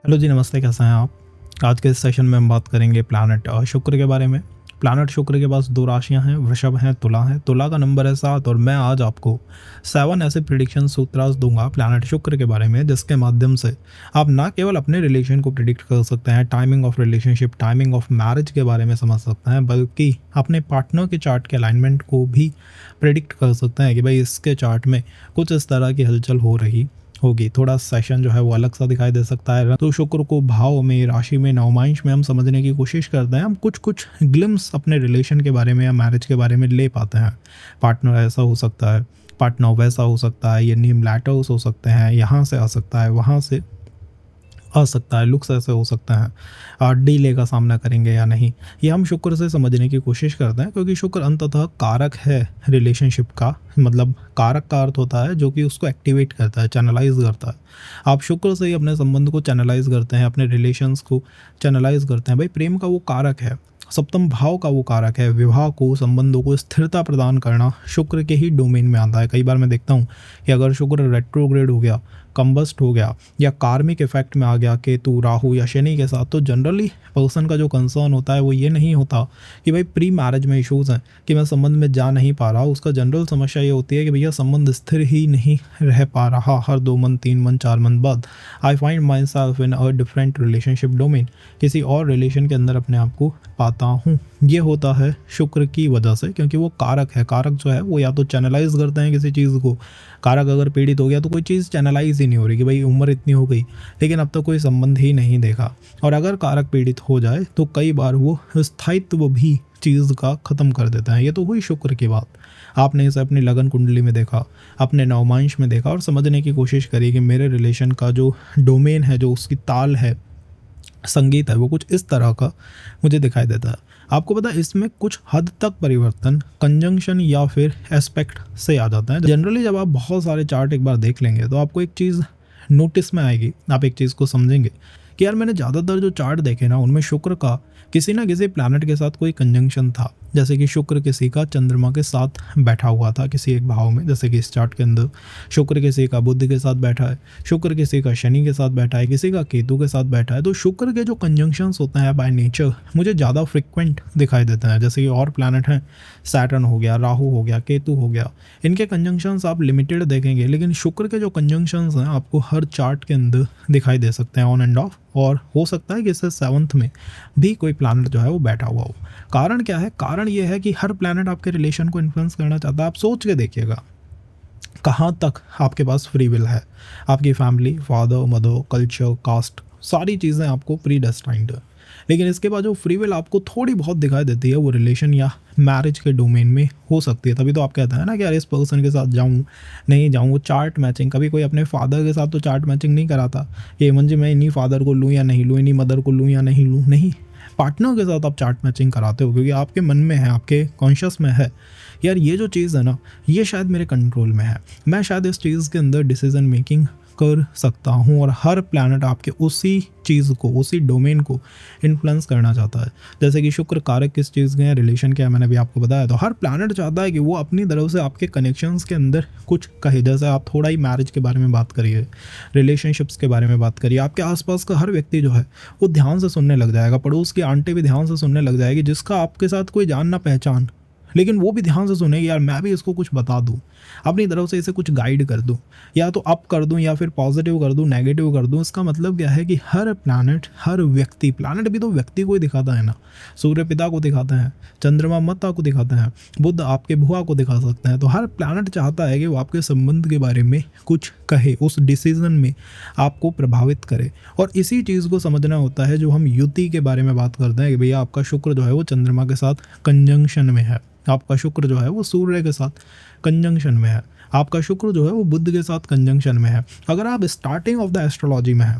Hello जी, नमस्ते। कैसे हैं आप? आज के इस सेशन में हम बात करेंगे प्लैनेट शुक्र के बारे में। प्लैनेट शुक्र के पास 2 राशियां हैं, वृषभ है, तुला है। तुला का नंबर है 7 और मैं आज आपको 7 ऐसे प्रिडिक्शन सूत्रास दूंगा प्लैनेट शुक्र के बारे में, जिसके माध्यम से आप ना केवल अपने रिलेशन को प्रिडिक्ट कर सकते हैं, timing of relationship, timing of marriage के बारे में समझ सकते हैं, बल्कि अपने पार्टनर के चार्ट के अलाइनमेंट को भी प्रिडिक्ट कर सकते हैं कि भाई इसके चार्ट में कुछ इस तरह की हलचल हो रही होगी। थोड़ा सेशन जो है वो अलग सा दिखाई दे सकता है। तो शुक्र को भाव में, राशि में, नवमांश में हम समझने की कोशिश करते हैं। हम कुछ कुछ ग्लिम्स अपने रिलेशन के बारे में या मैरिज के बारे में ले पाते हैं। पार्टनर ऐसा हो सकता है, पार्टनर वैसा हो सकता है, ये नेम लेटर्स हो सकते हैं, यहाँ से आ सकता है, वहाँ से आ सकता है, लुक्स ऐसे हो सकते हैं, डीले का सामना करेंगे या नहीं, ये हम शुक्र से समझने की कोशिश करते हैं, क्योंकि शुक्र अंततः कारक है रिलेशनशिप का। मतलब कारक का अर्थ होता है जो कि उसको एक्टिवेट करता है, चैनलाइज करता है। आप शुक्र से ही अपने संबंध को चैनलाइज करते हैं, अपने रिलेशंस को चैनलाइज करते हैं। भाई प्रेम का वो कारक है, सप्तम भाव का वो कारक है, विवाह को, संबंधों को स्थिरता प्रदान करना शुक्र के ही डोमेन में आता है। कई बार मैं देखता हूँ कि अगर शुक्र रेट्रोग्रेड हो गया, कंबस्ट हो गया या कार्मिक इफेक्ट में आ गया केतु, राहु या शनि के साथ, तो जनरली पर्सन का जो कंसर्न होता है वो ये नहीं होता कि भाई प्री मैरिज में इश्यूज़ हैं, कि मैं संबंध में जा नहीं पा रहा। उसका जनरल समस्या ये होती है कि भैया संबंध स्थिर ही नहीं रह पा रहा। हर 2 मंथ, 3 मंथ, 4 मंथ बाद I find my self in a different relationship domain, किसी और रिलेशन के अंदर अपने आप को पाता हूँ। ये होता है शुक्र की वजह से, क्योंकि वो कारक है। कारक जो है वो या तो चैनलाइज करते हैं किसी चीज़ को। कारक अगर पीड़ित हो गया तो कोई चीज़ चैनलाइज ही नहीं हो रही कि भाई उम्र इतनी हो गई लेकिन अब तक कोई संबंध ही नहीं देखा। और अगर कारक पीड़ित हो जाए तो कई बार वो स्थायित्व भी चीज़ का ख़त्म कर देता है। ये तो हुई शुक्र की बात। आपने इसे अपनी लगन कुंडली में देखा, अपने नवमांश में देखा और समझने की कोशिश करी कि मेरे रिलेशन का जो डोमेन है, जो उसकी ताल है, संगीत है, वो कुछ इस तरह का मुझे दिखाई देता है। आपको पता है इसमें कुछ हद तक परिवर्तन कंजंक्शन या फिर एस्पेक्ट से आ जाता है। जनरली जब आप बहुत सारे चार्ट एक बार देख लेंगे तो आपको एक चीज़ नोटिस में आएगी, आप एक चीज़ को समझेंगे कि यार मैंने ज़्यादातर जो चार्ट देखे ना उनमें शुक्र का किसी ना किसी प्लैनेट के साथ कोई कंजंक्शन था। जैसे कि शुक्र किसी का चंद्रमा के साथ बैठा हुआ था किसी एक भाव में, जैसे कि इस चार्ट के अंदर शुक्र किसी का बुध के साथ बैठा है, शुक्र किसी का शनि के साथ बैठा है, किसी का केतु के साथ बैठा है। तो शुक्र के जो कंजंक्शंस होते हैं बाय नेचर मुझे ज़्यादा फ्रिक्वेंट दिखाई देते हैं। जैसे कि और प्लैनेट हैं, सैटर्न हो गया, राहु हो गया, केतु हो गया, इनके कंजंक्शंस आप लिमिटेड देखेंगे, लेकिन शुक्र के जो कंजंक्शंस हैं आपको हर चार्ट के अंदर दिखाई दे सकते हैं ऑन एंड ऑफ। और हो सकता है कि इससे 7th में भी कोई प्लैनेट जो है वो बैठा हुआ हो। कारण क्या है? कारण ये है कि हर प्लैनेट आपके रिलेशन को इन्फ्लुएंस करना चाहता है। आप सोच के देखिएगा कहाँ तक आपके पास फ्री विल है। आपकी family, father, mother, culture, caste, सारी चीज़ें आपको प्री डेस्टाइंड है, लेकिन इसके बाद जो फ्री विल आपको थोड़ी बहुत दिखाई देती है वो रिलेशन या मैरिज के डोमेन में हो सकती है। तभी तो आप कहते हैं ना कि यार इस पर्सन के साथ जाऊँ नहीं जाऊँ, वो चार्ट मैचिंग। कभी कोई अपने फादर के साथ तो चार्ट मैचिंग नहीं कराता कि हेमंत जी मैं इन्हीं फादर को लूँ या नहीं लूँ, इन्हीं मदर को लूँ या नहीं लूँ। नहीं, पार्टनर के साथ आप चार्ट मैचिंग कराते हो क्योंकि आपके मन में है, आपके कॉन्शियस में है यार ये जो चीज़ है ना ये शायद मेरे कंट्रोल में है, मैं शायद इस चीज़ के अंदर डिसीजन मेकिंग कर सकता हूँ। और हर प्लैनेट आपके उसी चीज़ को, उसी डोमेन को इन्फ्लुएंस करना चाहता है। जैसे कि शुक्र कारक किस चीज़ के हैं, रिलेशन क्या है, मैंने भी आपको बताया। तो हर प्लैनेट चाहता है कि वो अपनी तरफ से आपके कनेक्शंस के अंदर कुछ कहे। जैसे आप थोड़ा ही मैरिज के बारे में बात करिए, रिलेशनशिप्स के बारे में बात करिए, आपके आसपास का हर व्यक्ति जो है वो ध्यान से सुनने लग जाएगा। पड़ोस की आंटी भी ध्यान से सुनने लग जाएगी, जिसका आपके साथ कोई जान ना पहचान, लेकिन वो भी ध्यान से सुने यार मैं भी इसको कुछ बता दूं, अपनी तरफ से इसे कुछ गाइड कर दूं, या तो अप कर दूं या फिर पॉजिटिव कर दूं, नेगेटिव कर दूं। इसका मतलब क्या है कि हर प्लैनेट, हर व्यक्ति, प्लैनेट भी तो व्यक्ति को ही दिखाता है ना। सूर्य पिता को दिखाते हैं, चंद्रमा माता को दिखाते हैं, बुध आपके भुआ को दिखा सकते हैं। तो हर प्लैनेट चाहता है कि वो आपके संबंध के बारे में कुछ कहे, उस डिसीजन में आपको प्रभावित करे। और इसी चीज़ को समझना होता है जो हम युति के बारे में बात करते हैं कि भैया आपका शुक्र जो है वो चंद्रमा के साथ कंजंक्शन में है, आपका शुक्र जो है वो सूर्य के साथ कंजंक्शन में है, आपका शुक्र जो है वो बुध के साथ कंजंक्शन में है। अगर आप स्टार्टिंग ऑफ द एस्ट्रोलॉजी में है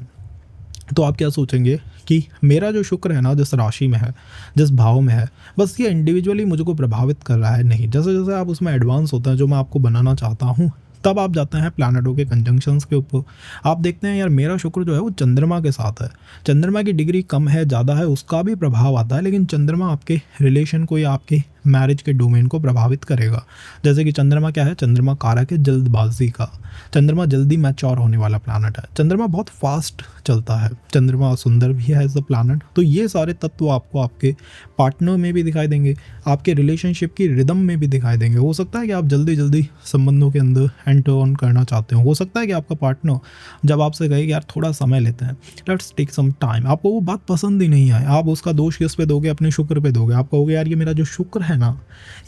तो आप क्या सोचेंगे कि मेरा जो शुक्र है ना जिस राशि में है, जिस भाव में है, बस ये इंडिविजुअली मुझको प्रभावित कर रहा है। नहीं, जैसे जैसे आप उसमें एडवांस होता है, जो मैं आपको बनाना चाहता हूँ तब आप जाते हैं प्लैनेटों के कंजंक्शंस के ऊपर। आप देखते हैं यार मेरा शुक्र जो है वो चंद्रमा के साथ है, चंद्रमा की डिग्री कम है ज़्यादा है उसका भी प्रभाव आता है, लेकिन चंद्रमा आपके रिलेशन को या आपके मैरिज के डोमेन को प्रभावित करेगा। जैसे कि चंद्रमा क्या है, चंद्रमा कारक है जल्दबाजी का, चंद्रमा जल्दी मैच्योर होने वाला प्लैनेट है, चंद्रमा बहुत फास्ट चलता है, चंद्रमा सुंदर भी है एज अ प्लैनेट। तो ये सारे तत्व आपको आपके पार्टनर में भी दिखाई देंगे, आपके रिलेशनशिप की रिदम में भी दिखाई देंगे। हो सकता है कि आप जल्दी जल्दी संबंधों के अंदर एंटर ऑन करना चाहते हो सकता है कि आपका पार्टनर जब आपसे कहे कि यार थोड़ा समय लेते हैं, लेट्स टेक सम टाइम, आपको वो बात पसंद ही नहीं आए, आप उसका दोष किस पे दोगे, अपने शुक्र पे दोगे। आप कहोगे यार ये मेरा जो शुक्र है ना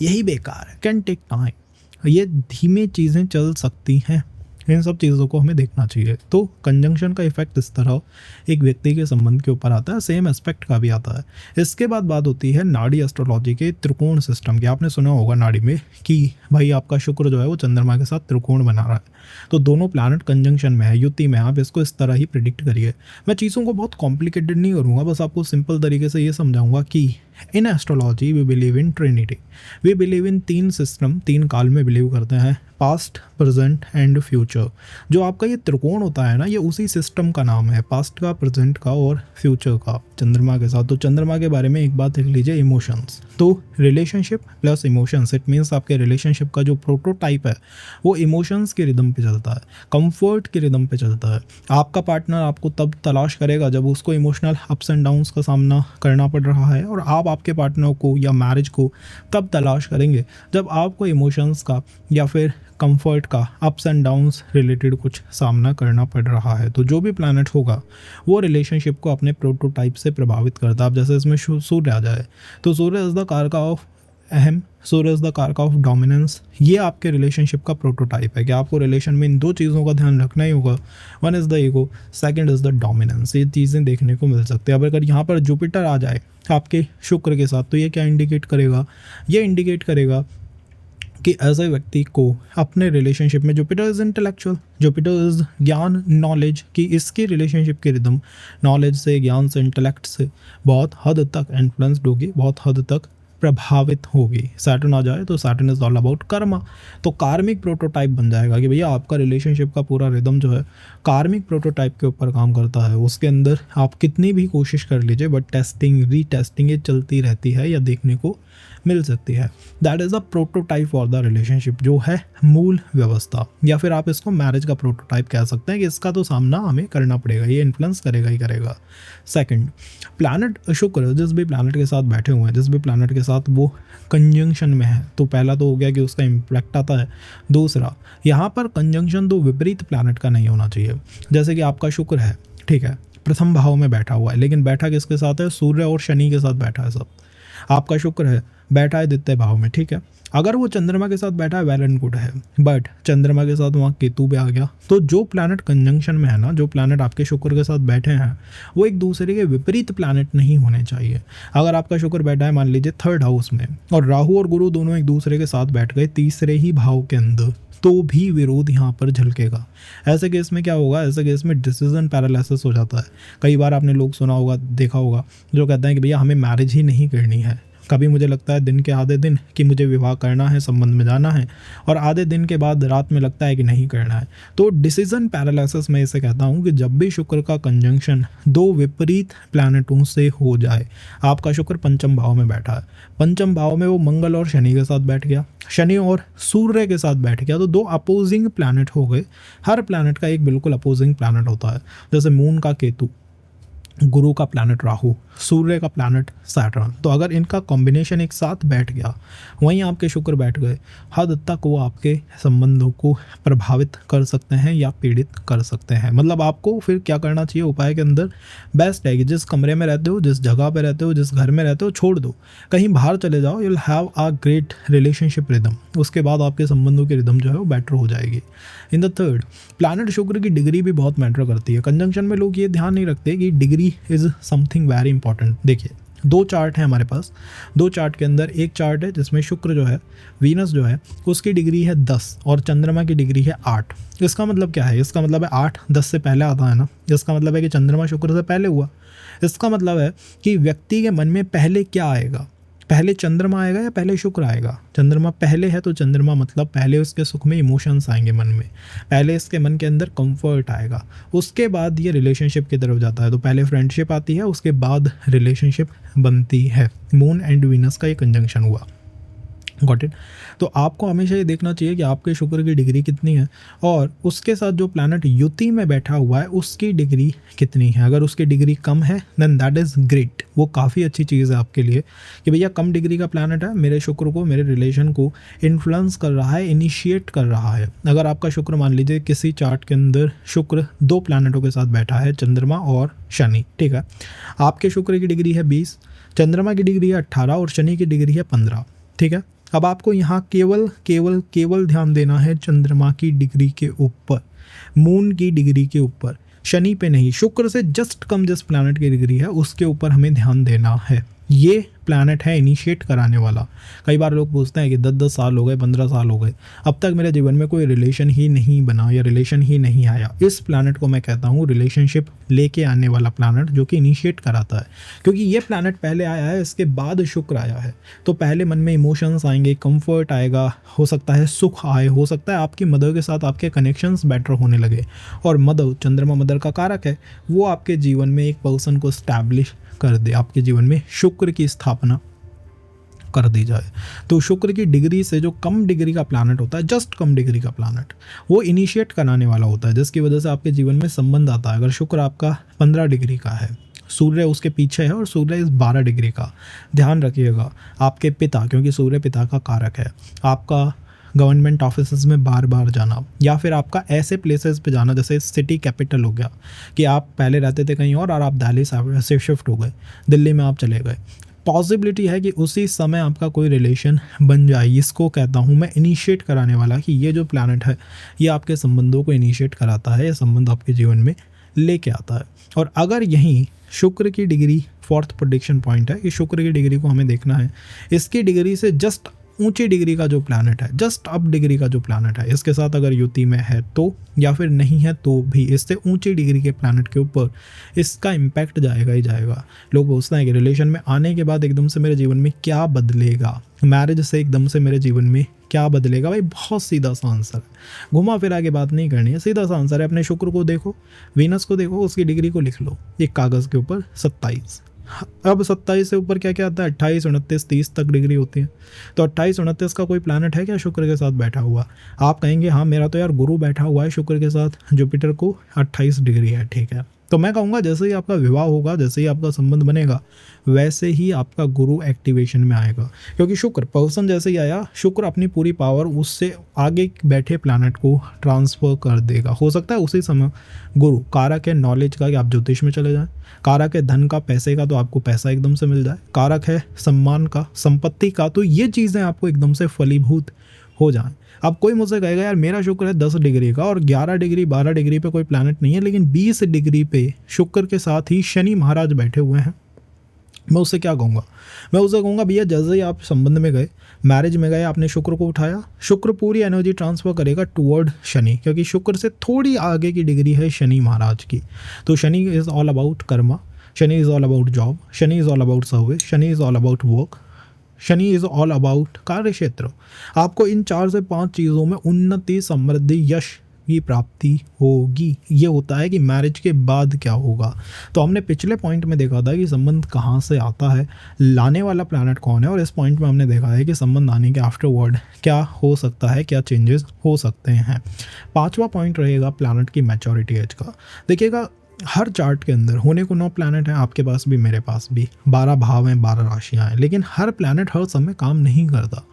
यही बेकार है, कैन टेक टाइम। ये धीमे चीज़ें चल सकती हैं, इन सब चीज़ों को हमें देखना चाहिए। तो कंजंक्शन का इफेक्ट इस तरह एक व्यक्ति के संबंध के ऊपर आता है, सेम एस्पेक्ट का भी आता है। इसके बाद बात होती है नाड़ी एस्ट्रोलॉजी के त्रिकोण सिस्टम की। आपने सुना होगा नाड़ी में कि भाई आपका शुक्र जो है वो चंद्रमा के साथ त्रिकोण बना रहा है, तो दोनों प्लैनेट कंजंक्शन में है, युति में। आप इसको इस तरह ही प्रिडिक्ट करिए। मैं चीज़ों को बहुत कॉम्प्लिकेटेड नहीं करूँगा, बस आपको सिंपल तरीके से ये समझाऊंगा कि in astrology we believe in trinity, we believe in 3 system, 3 काल में बिलीव करते हैं, पास्ट, प्रेजेंट एंड फ्यूचर। जो आपका ये त्रिकोण होता है ना, ये उसी सिस्टम का नाम है, पास्ट का, प्रेजेंट का और फ्यूचर का, चंद्रमा के साथ। तो चंद्रमा के बारे में एक बात लिख लीजिए, इमोशंस। तो relationship plus emotions, it means आपके रिलेशनशिप का जो प्रोटोटाइप है वो इमोशंस के रिदम पे चलता है, कंफर्ट के रिदम पे चलता है। आपका पार्टनर आपको तब तलाश करेगा जब उसको इमोशनल अप्स एंड डाउन्स का सामना करना पड़ रहा है, और आप आपके पार्टनर को या मैरिज को तब तलाश करेंगे जब आपको इमोशंस का या फिर कंफर्ट का अप्स एंड डाउन्स रिलेटेड कुछ सामना करना पड़ रहा है। तो जो भी प्लैनेट होगा वो रिलेशनशिप को अपने प्रोटोटाइप से प्रभावित करता है। अब जैसे इसमें सूर्य आ जाए तो सूर्य इज़ द कारका ऑफ अहम, सूर्य इज़ द कारका ऑफ डोमिनेंस। ये आपके रिलेशनशिप का प्रोटोटाइप है कि आपको रिलेशन में इन 2 चीज़ों का ध्यान रखना ही होगा। One is the ego, second is the dominance. ये चीज़ें देखने को मिल सकती है। अब अगर यहाँ पर जुपिटर आ जाए आपके शुक्र के साथ तो ये क्या इंडिकेट करेगा, ये इंडिकेट करेगा कि ऐसे व्यक्ति को अपने रिलेशनशिप में, Jupiter is intellectual, Jupiter is ज्ञान, नॉलेज, कि इसकी रिलेशनशिप की रिदम नॉलेज से, ज्ञान से, इंटेलेक्ट से बहुत हद तक इन्फ्लुएंस्ड होगी, बहुत हद तक प्रभावित होगी। सैटर्न आ जाए तो Saturn is all about Karma, तो कार्मिक प्रोटोटाइप बन जाएगा कि भैया आपका रिलेशनशिप का पूरा रिदम जो है कार्मिक प्रोटोटाइप के ऊपर काम करता है। उसके अंदर आप कितनी भी कोशिश कर लीजिए बट टेस्टिंग रीटेस्टिंग ये चलती रहती है या देखने को मिल सकती है। That is a prototype for the relationship, जो है मूल व्यवस्था, या फिर आप इसको मैरिज का प्रोटोटाइप कह सकते हैं कि इसका तो सामना हमें करना पड़ेगा, ये इन्फ्लुएंस करेगा ही करेगा। सेकंड, प्लैनेट शुक्र जिस भी प्लैनेट के साथ बैठे हुए हैं, जिस भी प्लैनेट के साथ वो कंजंक्शन में है, तो पहला तो हो गया कि उसका इम्पैक्ट आता है। दूसरा, यहाँ पर कंजंक्शन तो विपरीत प्लैनेट का नहीं होना चाहिए। जैसे कि आपका शुक्र है, ठीक है, प्रथम भाव में बैठा हुआ है, लेकिन बैठा किसके साथ है, सूर्य और शनि के साथ बैठा है। सब आपका शुक्र है बैठा है द्वितीय भाव में, ठीक है। अगर वो चंद्रमा के साथ बैठा है वेल एंड गुड है, बट चंद्रमा के साथ वहाँ केतु भी आ गया, तो जो प्लैनेट कंजंक्शन में है ना, जो प्लैनेट आपके शुक्र के साथ बैठे हैं वो एक दूसरे के विपरीत प्लैनेट नहीं होने चाहिए। अगर आपका शुक्र बैठा है मान लीजिए 3rd हाउस में और राहु और गुरु दोनों एक दूसरे के साथ बैठ गए तीसरे ही भाव के अंदर, तो भी विरोध यहाँ पर झलकेगा। ऐसे केस में क्या होगा, ऐसे केस में डिसीजन पैरालिसिस हो जाता है। कई बार आपने लोग सुना होगा, देखा होगा, जो कहते हैं कि भैया हमें मैरिज ही नहीं करनी है। कभी मुझे लगता है दिन के आधे दिन कि मुझे विवाह करना है, संबंध में जाना है, और आधे दिन के बाद रात में लगता है कि नहीं करना है। तो डिसीजन पैरालिसिस मैं इसे कहता हूँ कि जब भी शुक्र का कंजंक्शन 2 विपरीत प्लैनेटों से हो जाए। आपका शुक्र पंचम भाव में बैठा है, पंचम भाव में वो मंगल और शनि के साथ बैठ गया, शनि और सूर्य के साथ बैठ गया, तो 2 अपोजिंग प्लैनेट हो गए। हर प्लैनेट का एक बिल्कुल अपोजिंग प्लैनेट होता है, जैसे मून का केतु, गुरु का प्लैनेट राहु, सूर्य का प्लैनेट सैटर्न। तो अगर इनका कॉम्बिनेशन एक साथ बैठ गया, वहीं आपके शुक्र बैठ गए, हद तक वो आपके संबंधों को प्रभावित कर सकते हैं या पीड़ित कर सकते हैं। मतलब आपको फिर क्या करना चाहिए, उपाय के अंदर बेस्ट है कि जिस कमरे में रहते हो, जिस जगह पे रहते हो, जिस घर में रहते हो, छोड़ दो, कहीं बाहर चले जाओ, you will have a great relationship rhythm. उसके बाद आपके संबंधों की रिदम जो है वो बेटर हो जाएगी। इन द थर्ड, प्लैनेट शुक्र की डिग्री भी बहुत मैटर करती है। कंजंक्शन में लोग ये ध्यान नहीं रखते कि degree is something very important. देखिए 2 चार्ट हैं हमारे पास, 2 चार्ट के अंदर एक चार्ट है जिसमें शुक्र जो है, वीनस जो है, उसकी डिग्री है 10 और चंद्रमा की डिग्री है 8। इसका मतलब क्या है, इसका मतलब है 8 10 से पहले आता है ना, इसका मतलब है कि चंद्रमा शुक्र से पहले हुआ। इसका मतलब है कि व्यक्ति के मन में पहले क्या आएगा, पहले चंद्रमा आएगा या पहले शुक्र आएगा? चंद्रमा पहले है तो चंद्रमा मतलब पहले उसके सुख में इमोशंस आएंगे मन में, पहले इसके मन के अंदर कंफर्ट आएगा, उसके बाद ये रिलेशनशिप की तरफ जाता है। तो पहले फ्रेंडशिप आती है, उसके बाद रिलेशनशिप बनती है। मून एंड वीनस का ये कंजंक्शन हुआ। Got it. तो आपको हमेशा ये देखना चाहिए कि आपके शुक्र की डिग्री कितनी है और उसके साथ जो प्लैनेट युति में बैठा हुआ है उसकी डिग्री कितनी है। अगर उसकी डिग्री कम है देन दैट इज़ ग्रेट, वो काफ़ी अच्छी चीज़ है आपके लिए कि भैया कम डिग्री का प्लैनेट है, मेरे शुक्र को, मेरे रिलेशन को इन्फ्लुएंस कर रहा है, इनिशिएट कर रहा है। अगर आपका शुक्र मान लीजिए किसी चार्ट के अंदर शुक्र 2 प्लैनेटों के साथ बैठा है, चंद्रमा और शनि, ठीक है, आपके शुक्र की डिग्री है 20, चंद्रमा की डिग्री है 18 और शनि की डिग्री है 15, ठीक है। अब आपको यहाँ केवल केवल केवल ध्यान देना है चंद्रमा की डिग्री के ऊपर, मून की डिग्री के ऊपर, शनि पे नहीं। शुक्र से जस्ट कम जिस प्लैनेट की डिग्री है उसके ऊपर हमें ध्यान देना है। ये प्लैनेट है इनिशिएट कराने वाला। कई बार लोग पूछते हैं कि 10-10 साल हो गए, 15 साल हो गए, अब तक मेरे जीवन में कोई रिलेशन ही नहीं बना या रिलेशन ही नहीं आया। इस प्लैनेट को मैं कहता हूँ रिलेशनशिप लेके आने वाला प्लैनेट, जो कि इनिशिएट कराता है। क्योंकि ये प्लैनेट पहले आया है, इसके बाद शुक्र आया है, तो पहले मन में इमोशंस आएंगे, कंफर्ट आएगा, हो सकता है सुख आए, हो सकता है आपकी मदर के साथ आपके कनेक्शंस बेटर होने लगे। और मदर, चंद्रमा मदर का कारक है, वो आपके जीवन में एक पर्सन को स्टैब्लिश कर दे, आपके जीवन में शुक्र की स्थापना कर दी जाए। तो शुक्र की डिग्री से जो कम डिग्री का प्लैनेट होता है, जस्ट कम डिग्री का प्लैनेट, वो इनिशिएट कराने वाला होता है, जिसकी वजह से आपके जीवन में संबंध आता है। अगर शुक्र आपका 15 डिग्री का है, सूर्य उसके पीछे है और सूर्य इस 12 डिग्री का, ध्यान रखिएगा। आपके पिता, क्योंकि सूर्य पिता का कारक है, आपका गवर्नमेंट ऑफिस में बार बार जाना या फिर आपका ऐसे प्लेसेस पे जाना जैसे सिटी कैपिटल हो गया कि आप पहले रहते थे कहीं और आप दिल्ली से शिफ्ट हो गए, दिल्ली में आप चले गए, पॉसिबिलिटी है कि उसी समय आपका कोई रिलेशन बन जाए। इसको कहता हूँ मैं इनिशिएट कराने वाला, कि ये जो प्लैनेट है ये आपके संबंधों को इनिशिएट कराता है, ये संबंध आपके जीवन में लेके आता है। और अगर यहीं शुक्र की डिग्री, फोर्थ प्रेडिक्शन पॉइंट है कि शुक्र की डिग्री को हमें देखना है, इसकी डिग्री से जस्ट ऊंची डिग्री का जो प्लैनेट है, जस्ट अप डिग्री का जो प्लैनेट है, इसके साथ अगर युति में है तो, या फिर नहीं है तो भी, इससे ऊंची डिग्री के प्लैनेट के ऊपर इसका इम्पैक्ट जाएगा ही जाएगा। लोग पूछते हैं कि रिलेशन में आने के बाद एकदम से मेरे जीवन में क्या बदलेगा, मैरिज से एकदम से मेरे जीवन में क्या बदलेगा। भाई बहुत सीधा सा आंसर है, घुमा फिरा के बात नहीं करनी है, सीधा सा आंसर है। अपने शुक्र को देखो, वीनस को देखो, उसकी डिग्री को लिख लो एक कागज़ के ऊपर 27। अब 27 से ऊपर क्या क्या आता है, 28, 29, 30 तक डिग्री होती है। तो 28, 29 का कोई प्लैनेट है क्या शुक्र के साथ बैठा हुआ? आप कहेंगे हाँ मेरा तो यार गुरु बैठा हुआ है शुक्र के साथ, जुपिटर को 28 डिग्री है, ठीक है। तो मैं कहूँगा जैसे ही आपका विवाह होगा, जैसे ही आपका संबंध बनेगा, वैसे ही आपका गुरु एक्टिवेशन में आएगा। क्योंकि शुक्र पर्सन जैसे ही आया, शुक्र अपनी पूरी पावर उससे आगे बैठे प्लैनेट को ट्रांसफ़र कर देगा। हो सकता है उसी समय गुरु कारक है नॉलेज का कि आप ज्योतिष में चले जाएं, कारक है धन का, पैसे का, तो आपको पैसा एकदम से मिल जाए, कारक है सम्मान का, संपत्ति का, तो ये चीज़ें आपको एकदम से फलीभूत हो जाएं। अब कोई मुझसे कहेगा यार मेरा शुक्र है 10 डिग्री का और 11 डिग्री 12 डिग्री पे कोई प्लैनेट नहीं है, लेकिन 20 डिग्री पे शुक्र के साथ ही शनि महाराज बैठे हुए हैं। मैं उससे क्या कहूँगा? मैं उससे कहूँगा भैया जैसे ही आप संबंध में गए, मैरिज में गए, आपने शुक्र को उठाया, शुक्र पूरी एनर्जी ट्रांसफ़र करेगा टुवर्ड शनि, क्योंकि शुक्र से थोड़ी आगे की डिग्री है शनि महाराज की। तो Shani is all about Karma, Shani is all about job, Shani is all about service, Shani is all about work, Shani is all about कार्य क्षेत्र। आपको इन 4 से 5 चीज़ों में उन्नति, समृद्धि, यश की प्राप्ति होगी। ये होता है कि मैरिज के बाद क्या होगा। तो हमने पिछले पॉइंट में देखा था कि संबंध कहाँ से आता है, लाने वाला प्लैनेट कौन है, और इस पॉइंट में हमने देखा है कि संबंध आने के आफ्टरवर्ड क्या हो सकता है, क्या चेंजेस हो सकते हैं। 5वां पॉइंट रहेगा प्लैनेट की मैच्योरिटी एज का। देखिएगा हर चार्ट के अंदर होने को 9 प्लैनेट हैं, आपके पास भी मेरे पास भी 12 भाव हैं, 12 राशियाँ हैं, लेकिन हर प्लैनेट हर समय काम नहीं करता।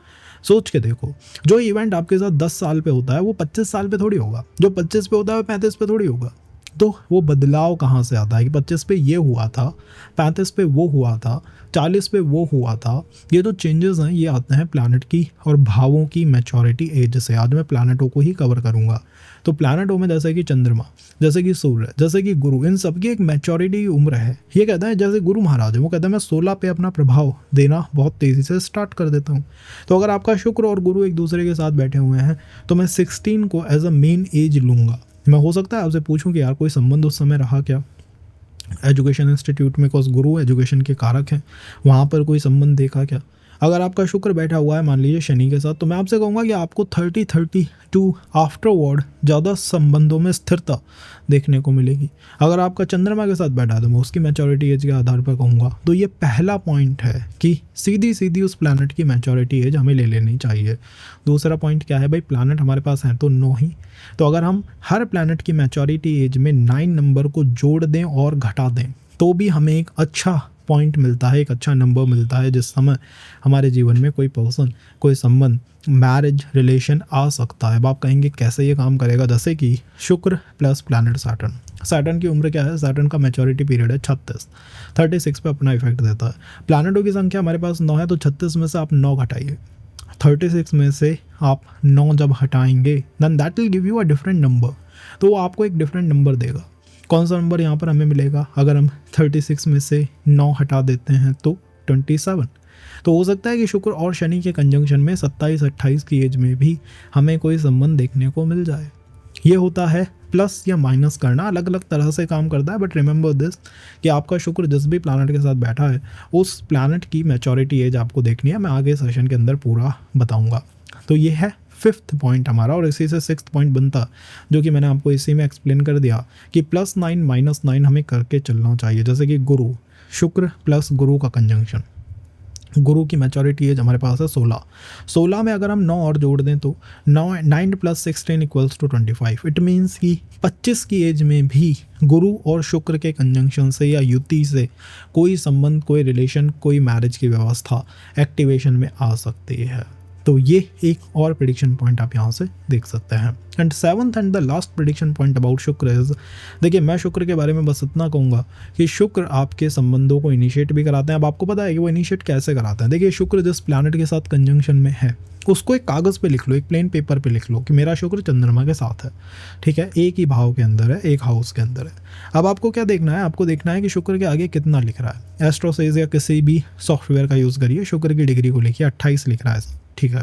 सोच के देखो, जो इवेंट आपके साथ 10 साल पे होता है वो 25 साल पे थोड़ी होगा, जो 25 पे होता है वो 35 पे थोड़ी होगा। तो वो बदलाव कहाँ से आता है कि 25 पे ये हुआ था, 35 पे वो हुआ था, 40 पे वो हुआ था। ये जो चेंजेस हैं ये आते हैं प्लैनेट की और भावों की मैच्योरिटी एज से। आज मैं प्लैनेटों को ही कवर करूँगा। तो प्लैनेटों में जैसे कि चंद्रमा, जैसे कि सूर्य, जैसे कि गुरु, इन सब की एक मैच्योरिटी उम्र है। ये कहता है जैसे गुरु महाराज है, वो कहता है मैं 16 पे अपना प्रभाव देना बहुत तेज़ी से स्टार्ट कर देता हूँ। तो अगर आपका शुक्र और गुरु एक दूसरे के साथ बैठे हुए हैं तो मैं 16 को एज अ मेन एज लूँगा। मैं हो सकता है आपसे पूछूं कि यार कोई संबंध उस समय रहा क्या एजुकेशन इंस्टीट्यूट में, बिकॉज गुरु एजुकेशन के कारक हैं, वहाँ पर कोई संबंध देखा क्या? अगर आपका शुक्र बैठा हुआ है मान लीजिए शनि के साथ, तो मैं आपसे कहूँगा कि आपको 30-32 आफ्टरवर्ड ज़्यादा संबंधों में स्थिरता देखने को मिलेगी। अगर आपका चंद्रमा के साथ बैठा है तो मैं उसकी मैच्योरिटी एज के आधार पर कहूँगा। तो ये पहला पॉइंट है कि सीधी सीधी उस प्लैनेट की मैच्योरिटी एज हमें ले लेनी चाहिए। दूसरा पॉइंट क्या है भाई, प्लैनेट हमारे पास हैं तो 9 ही, तो अगर हम हर प्लैनेट की मैच्योरिटी एज में 9 नंबर को जोड़ दें और घटा दें तो भी हमें एक अच्छा पॉइंट मिलता है, एक अच्छा नंबर मिलता है जिस समय हमारे जीवन में कोई पर्सन, कोई संबंध, मैरिज रिलेशन आ सकता है। अब आप कहेंगे कैसे ये काम करेगा, जैसे कि शुक्र प्लस प्लैनेट सैटर्न। सैटर्न की उम्र क्या है, सैटर्न का मैच्योरिटी पीरियड है 36 पे अपना इफेक्ट देता है। प्लैनेटों की संख्या हमारे पास 9 है, तो 36 में से आप 9 घटाइए, 36 में से आप 9 जब हटाएंगे then that will give you a different number. तो वो आपको एक डिफरेंट नंबर देगा। कौन सा नंबर यहाँ पर हमें मिलेगा, अगर हम 36 में से 9 हटा देते हैं तो 27। तो हो सकता है कि शुक्र और शनि के कंजंक्शन में 27-28 की एज में भी हमें कोई संबंध देखने को मिल जाए। ये होता है प्लस या माइनस करना, अलग अलग तरह से काम करता है। बट रिमेंबर दिस कि आपका शुक्र जिस भी प्लैनेट के साथ बैठा है उस प्लैनेट की मैच्योरिटी एज आपको देखनी है। मैं आगे सेशन के अंदर पूरा बताऊँगा। तो ये है 5th पॉइंट हमारा, और इसी से 6th पॉइंट बनता जो कि मैंने आपको इसी में एक्सप्लेन कर दिया कि +9 -9 हमें करके चलना चाहिए। जैसे कि गुरु, शुक्र प्लस गुरु का कंजंक्शन, गुरु की मैच्योरिटी एज हमारे पास है 16 में अगर हम 9 और जोड़ दें तो 9 + 16 = 25। इट मीन्स कि 25 की एज में भी गुरु और शुक्र के कंजंक्शन से या युति से कोई संबंध, कोई रिलेशन, कोई मैरिज की व्यवस्था एक्टिवेशन में आ सकती है। तो ये एक और प्रेडिक्शन पॉइंट आप यहाँ से देख सकते हैं। And 7th and the last prediction point about शुक्र इज, देखिए मैं शुक्र के बारे में बस इतना कहूँगा कि शुक्र आपके संबंधों को इनिशिएट भी कराते हैं। अब आपको पता है कि वो इनिशिएट कैसे कराते हैं। देखिए शुक्र जिस प्लैनेट के साथ कंजंक्शन में है उसको एक कागज़ पे लिख लो, एक प्लेन पेपर पे लिख लो कि मेरा शुक्र चंद्रमा के साथ है, ठीक है, एक ही भाव के अंदर है, एक हाउस के अंदर है। अब आपको क्या देखना है, आपको देखना है कि शुक्र के आगे कितना लिख रहा है। एस्ट्रोसेज या किसी भी सॉफ्टवेयर का यूज़ करिए, शुक्र की डिग्री को लिखिए 28 लिख रहा है, ठीक है।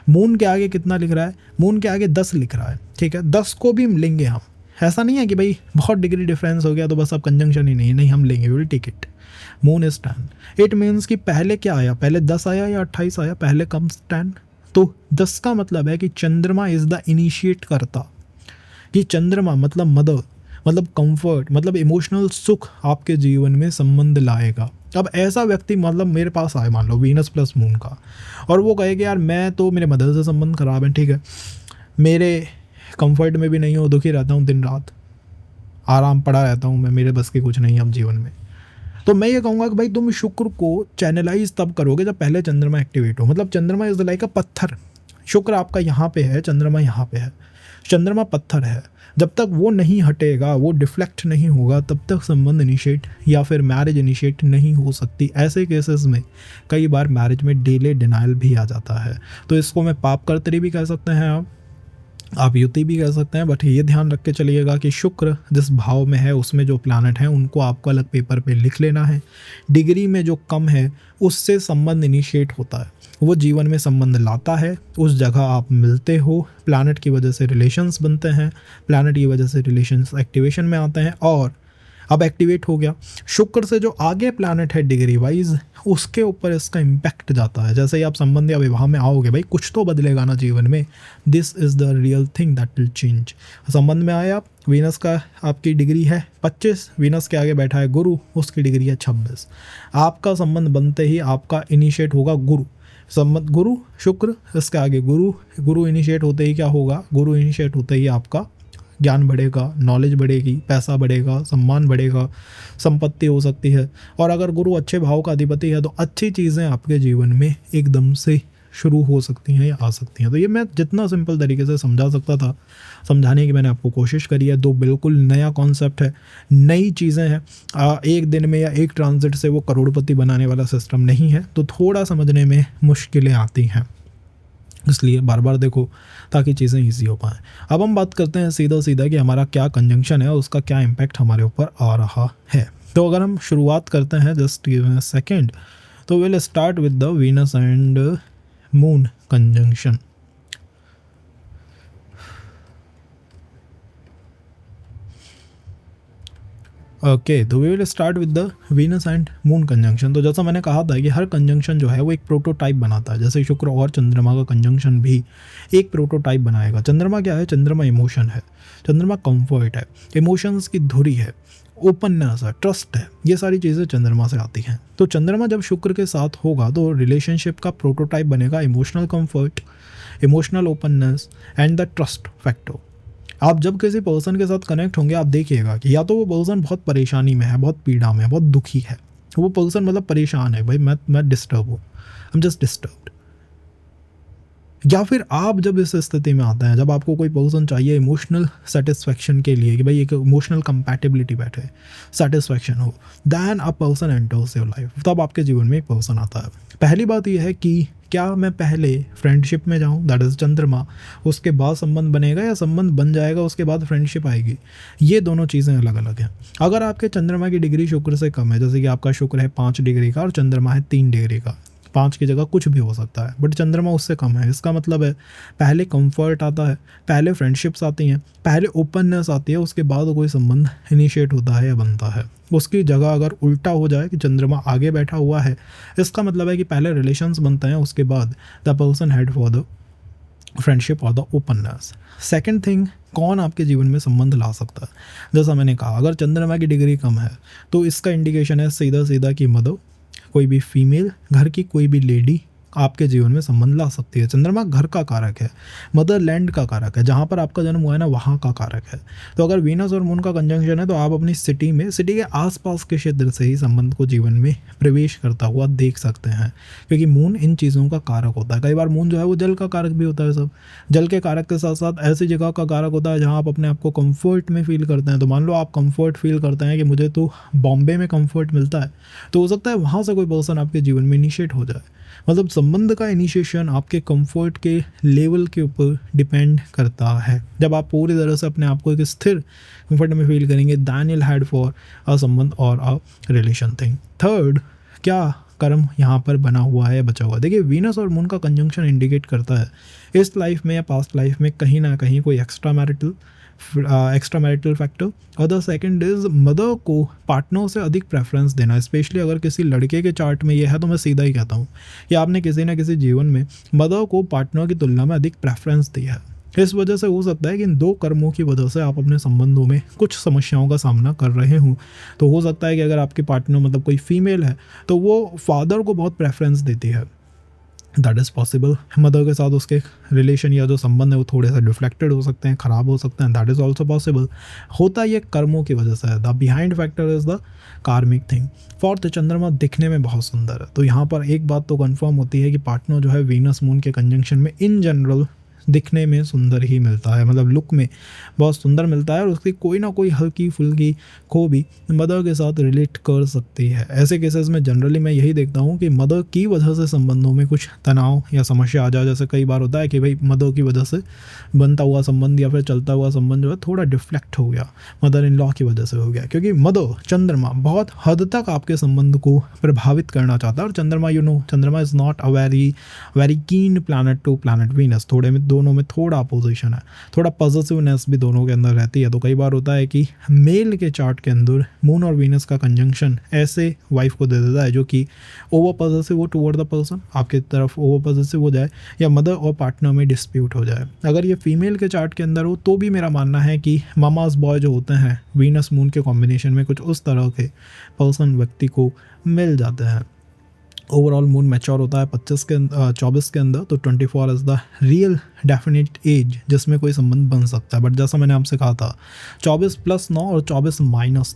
मून के आगे कितना लिख रहा है, मून के आगे 10 लिख रहा है, ठीक है। 10 को भी लेंगे हम, ऐसा नहीं है कि भाई बहुत डिग्री डिफरेंस हो गया तो बस अब कंजंक्शन ही नहीं, हम लेंगे, will take it. Moon is 10, it means कि पहले क्या आया, पहले 10 आया या 28 आया, पहले कम 10। तो 10 का मतलब है कि चंद्रमा इज द इनिशिएट करता, कि चंद्रमा मतलब मदर, मतलब कंफर्ट, मतलब इमोशनल सुख आपके जीवन में संबंध लाएगा। अब ऐसा व्यक्ति मतलब मेरे पास आए, मान लो वीनस प्लस मून का, और वो कहे कि यार मैं तो, मेरे मदर से संबंध खराब है, ठीक है, मेरे कंफर्ट में भी नहीं हो, दुखी रहता हूँ, दिन रात आराम पड़ा रहता हूँ मैं, मेरे बस की कुछ नहीं है अब जीवन में। तो मैं ये कहूँगा कि भाई तुम शुक्र को चैनलाइज तब करोगे जब पहले चंद्रमा एक्टिवेट हो। मतलब चंद्रमा इज लाइक अ पत्थर, शुक्र आपका यहाँ पे है, चंद्रमा यहाँ पे है, चंद्रमा पत्थर है, जब तक वो नहीं हटेगा, वो डिफ्लेक्ट नहीं होगा, तब तक संबंध इनिशिएट या फिर मैरिज इनिशिएट नहीं हो सकती। ऐसे केसेस में कई बार मैरिज में डिले, डिनाइल भी आ जाता है। तो इसको मैं पाप कर्तरी भी कह सकते हैं आप युति भी कह सकते हैं। बट ये ध्यान रख के चलिएगा कि शुक्र जिस भाव में है उसमें जो प्लैनेट हैं उनको आपको अलग पेपर पे लिख लेना है। डिग्री में जो कम है उससे संबंध इनिशिएट होता है, वो जीवन में संबंध लाता है, उस जगह आप मिलते हो, प्लैनेट की वजह से रिलेशंस बनते हैं, प्लैनेट की वजह से रिलेशंस एक्टिवेशन में आते हैं। और अब एक्टिवेट हो गया, शुक्र से जो आगे प्लैनेट है डिग्री वाइज उसके ऊपर इसका इम्पैक्ट जाता है। जैसे ही आप संबंध या विवाह में आओगे भाई कुछ तो बदलेगा ना जीवन में, this is the real thing that will change. संबंध में आए आप, वीनस का आपकी डिग्री है 25, वीनस के आगे बैठा है गुरु, उसकी डिग्री है 26। आपका संबंध बनते ही आपका इनिशिएट होगा गुरु, संबंध गुरु शुक्र, इसके आगे गुरु, गुरु इनिशिएट होते ही क्या होगा, गुरु इनिशिएट होते ही आपका ज्ञान बढ़ेगा, नॉलेज बढ़ेगी, पैसा बढ़ेगा, सम्मान बढ़ेगा, संपत्ति हो सकती है। और अगर गुरु अच्छे भाव का अधिपति है तो अच्छी चीज़ें आपके जीवन में एकदम से शुरू हो सकती हैं या आ सकती हैं। तो ये मैं जितना सिंपल तरीके से समझा सकता था समझाने की मैंने आपको कोशिश करी है। दो बिल्कुल नया कॉन्सेप्ट है, नई चीज़ें हैं, एक दिन में या एक ट्रांजिट से वो करोड़पति बनाने वाला सिस्टम नहीं है, तो थोड़ा समझने में मुश्किलें आती हैं, इसलिए बार बार देखो ताकि चीज़ें ईजी हो पाएँ। अब हम बात करते हैं सीधा सीधा कि हमारा क्या कंजंक्शन है, उसका क्या इम्पैक्ट हमारे ऊपर आ रहा है। तो अगर हम शुरुआत करते हैं, जस्ट गिव अ सेकेंड, तो will start with the Venus and moon conjunction. Okay, तो we will start with the Venus and moon conjunction. तो जैसा मैंने कहा था कि हर कंजंक्शन जो है वो एक प्रोटोटाइप बनाता है, जैसे शुक्र और चंद्रमा का कंजंक्शन भी एक प्रोटोटाइप बनाएगा। चंद्रमा क्या है? चंद्रमा इमोशन है, चंद्रमा कंफर्ट है, इमोशंस की धुरी है, ओपननेस है, ट्रस्ट है, ये सारी चीज़ें चंद्रमा से आती हैं। तो चंद्रमा जब शुक्र के साथ होगा तो रिलेशनशिप का प्रोटोटाइप बनेगा emotional comfort, emotional openness and the trust factor. आप जब किसी पर्सन के साथ कनेक्ट होंगे, आप देखिएगा कि या तो वो पर्सन बहुत परेशानी में है, बहुत पीड़ा में है, बहुत दुखी है, वो पर्सन मतलब परेशान है, भाई मैं डिस्टर्ब हूँ, आई एम जस्ट डिस्टर्ब्ड। या फिर आप जब इस स्थिति में आते हैं, जब आपको कोई पर्सन चाहिए इमोशनल सेटिस्फेक्शन के लिए, कि भाई एक इमोशनल कंपैटिबिलिटी बैठे, सेटिस्फेक्शन हो, then a person enters your life, तब आपके जीवन में एक पर्सन आता है। पहली बात यह है कि क्या मैं पहले फ्रेंडशिप में जाऊं, दैट इज़ चंद्रमा, उसके बाद संबंध बनेगा, या संबंध बन जाएगा उसके बाद फ्रेंडशिप आएगी। ये दोनों चीज़ें अलग अलग हैं। अगर आपके चंद्रमा की डिग्री शुक्र से कम है, जैसे कि आपका शुक्र है 5 डिग्री का और चंद्रमा है 3 डिग्री का, 5 की जगह कुछ भी हो सकता है, बट चंद्रमा उससे कम है, इसका मतलब है पहले कंफर्ट आता है, पहले फ्रेंडशिप्स आती हैं, पहले ओपननेस आती है, उसके बाद कोई संबंध इनिशिएट होता है या बनता है। उसकी जगह अगर उल्टा हो जाए कि चंद्रमा आगे बैठा हुआ है, इसका मतलब है कि पहले रिलेशंस बनते हैं, उसके बाद the person head for the friendship और द ओपननेस। सेकेंड थिंग, कौन आपके जीवन में संबंध ला सकता है? जैसा मैंने कहा, अगर चंद्रमा की डिग्री कम है तो इसका इंडिकेशन है सीधा सीधा कि मदर, कोई भी फीमेल, घर की कोई भी लेडी आपके जीवन में संबंध ला सकती है। चंद्रमा घर का कारक है, मदर लैंड का कारक है, जहाँ पर आपका जन्म हुआ है ना, वहाँ का कारक है। तो अगर वीनस और मून का कंजंक्शन है तो आप अपनी सिटी में, सिटी के आसपास के क्षेत्र से ही संबंध को जीवन में प्रवेश करता हुआ देख सकते हैं, क्योंकि मून इन चीज़ों का कारक होता है। कई बार मून जो है वो जल का कारक भी होता है। सब जल के कारक के साथ साथ ऐसी जगह का कारक होता है जहाँ आप अपने आप को कंफर्ट में फील करते हैं। तो मान लो आप कंफर्ट फील करते हैं कि मुझे तो बॉम्बे में कंफर्ट मिलता है, तो हो सकता है वहाँ से कोई पर्सन आपके जीवन में इनिशिएट हो जाए। मतलब संबंध का इनिशिएशन आपके कंफर्ट के लेवल के ऊपर डिपेंड करता है। जब आप पूरी तरह से अपने आप को एक स्थिर कंफर्ट में फील करेंगे, दैन you'll head for अ संबंध और अ रिलेशन थिंग। थर्ड, क्या कर्म यहाँ पर बना हुआ है, बचा हुआ? देखिए, वीनस और मून का कंजंक्शन इंडिकेट करता है इस लाइफ में या पास्ट लाइफ में कहीं ना कहीं कोई एक्स्ट्रा मैरिटल फैक्टर। और द सेकेंड इज मदर को पार्टनर से अधिक प्रेफरेंस देना। स्पेशली अगर किसी लड़के के चार्ट में ये है तो मैं सीधा ही कहता हूँ कि आपने किसी ना किसी जीवन में मदर को पार्टनर की तुलना में अधिक प्रेफरेंस दिया है। इस वजह से हो सकता है कि इन दो कर्मों की वजह से आप अपने संबंधों में कुछ समस्याओं का सामना कर रहे हों। तो हो सकता है कि अगर आपकी पार्टनर मतलब कोई फीमेल है तो वो फादर को बहुत प्रेफरेंस देती है, दैट इज़ पॉसिबल। मदर के साथ उसके रिलेशन या जो संबंध है वो थोड़े से डिफ्लेक्टेड हो सकते हैं, ख़राब हो सकते हैं, दैट इज़ ऑल्सो पॉसिबल। होता ये कर्मों की वजह से है। The behind factor is the कार्मिक थिंग। फोर्थ, चंद्रमा दिखने में बहुत सुंदर है। तो यहाँ पर एक बात तो कंफर्म होती है कि पार्टनर जो है वीनस मून के कंजंक्शन में इन जनरल दिखने में सुंदर ही मिलता है, मतलब लुक में बहुत सुंदर मिलता है, और उसकी कोई ना कोई हल्की फुल्की खूबी मदर के साथ रिलेट कर सकती है। ऐसे केसेस में जनरली मैं यही देखता हूँ कि मदर की वजह से संबंधों में कुछ तनाव या समस्या आ जाए। जैसे कई बार होता है कि भाई मदर की वजह से बनता हुआ संबंध या फिर चलता हुआ संबंध जो है थोड़ा डिफ्लेक्ट हो गया, मदर इन लॉ की वजह से हो गया, क्योंकि मदर चंद्रमा बहुत हद तक आपके संबंध को प्रभावित करना चाहता है। और चंद्रमा चंद्रमा is not a very keen planet to planet Venus. थोड़े में दोनों में थोड़ा अपोजिशन है, थोड़ा पॉजिटिवनेस भी दोनों के अंदर रहती है। तो कई बार होता है कि मेल के चार्ट के अंदर मून और वीनस का कंजंक्शन ऐसे वाइफ को दे देता है जो कि ओवर पॉजिटिव हो टुवर्ड द पर्सन, आपकी तरफ ओवर पॉजिटिव हो जाए, या मदर और पार्टनर में डिस्प्यूट हो जाए। अगर ये फीमेल के चार्ट के अंदर हो तो भी मेरा मानना है कि मामाज बॉय जो होते हैं वीनस मून के कॉम्बिनेशन में कुछ उस तरह के पर्सन व्यक्ति को मिल जाते हैं। ओवरऑल मून मैच्योर होता है 24 के अंदर, तो 24 is the real definite age जिसमें कोई संबंध बन सकता है। बट जैसा मैंने आपसे कहा था 24 + 9 और 24 -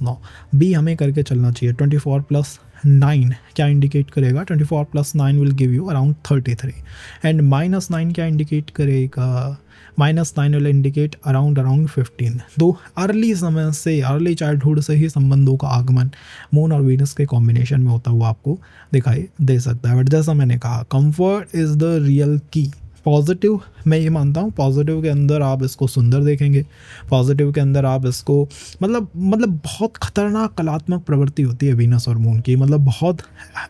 9 भी हमें करके चलना चाहिए। 24 + 9 क्या इंडिकेट करेगा? 24 + 9 will give you around 33 and -9 क्या इंडिकेट करेगा? -9 विल इंडिकेट अराउंड 15। तो अर्ली समय से, अर्ली चाइल्डहुड से ही संबंधों का आगमन मून और वीनस के कॉम्बिनेशन में होता हुआ आपको दिखाई दे सकता है। बट जैसा मैंने कहा, कंफर्ट इज़ द रियल की। पॉजिटिव मैं ये मानता हूँ, पॉजिटिव के अंदर आप इसको सुंदर देखेंगे, पॉजिटिव के अंदर आप इसको मतलब बहुत खतरनाक कलात्मक प्रवृत्ति होती है वीनस और मून की, मतलब बहुत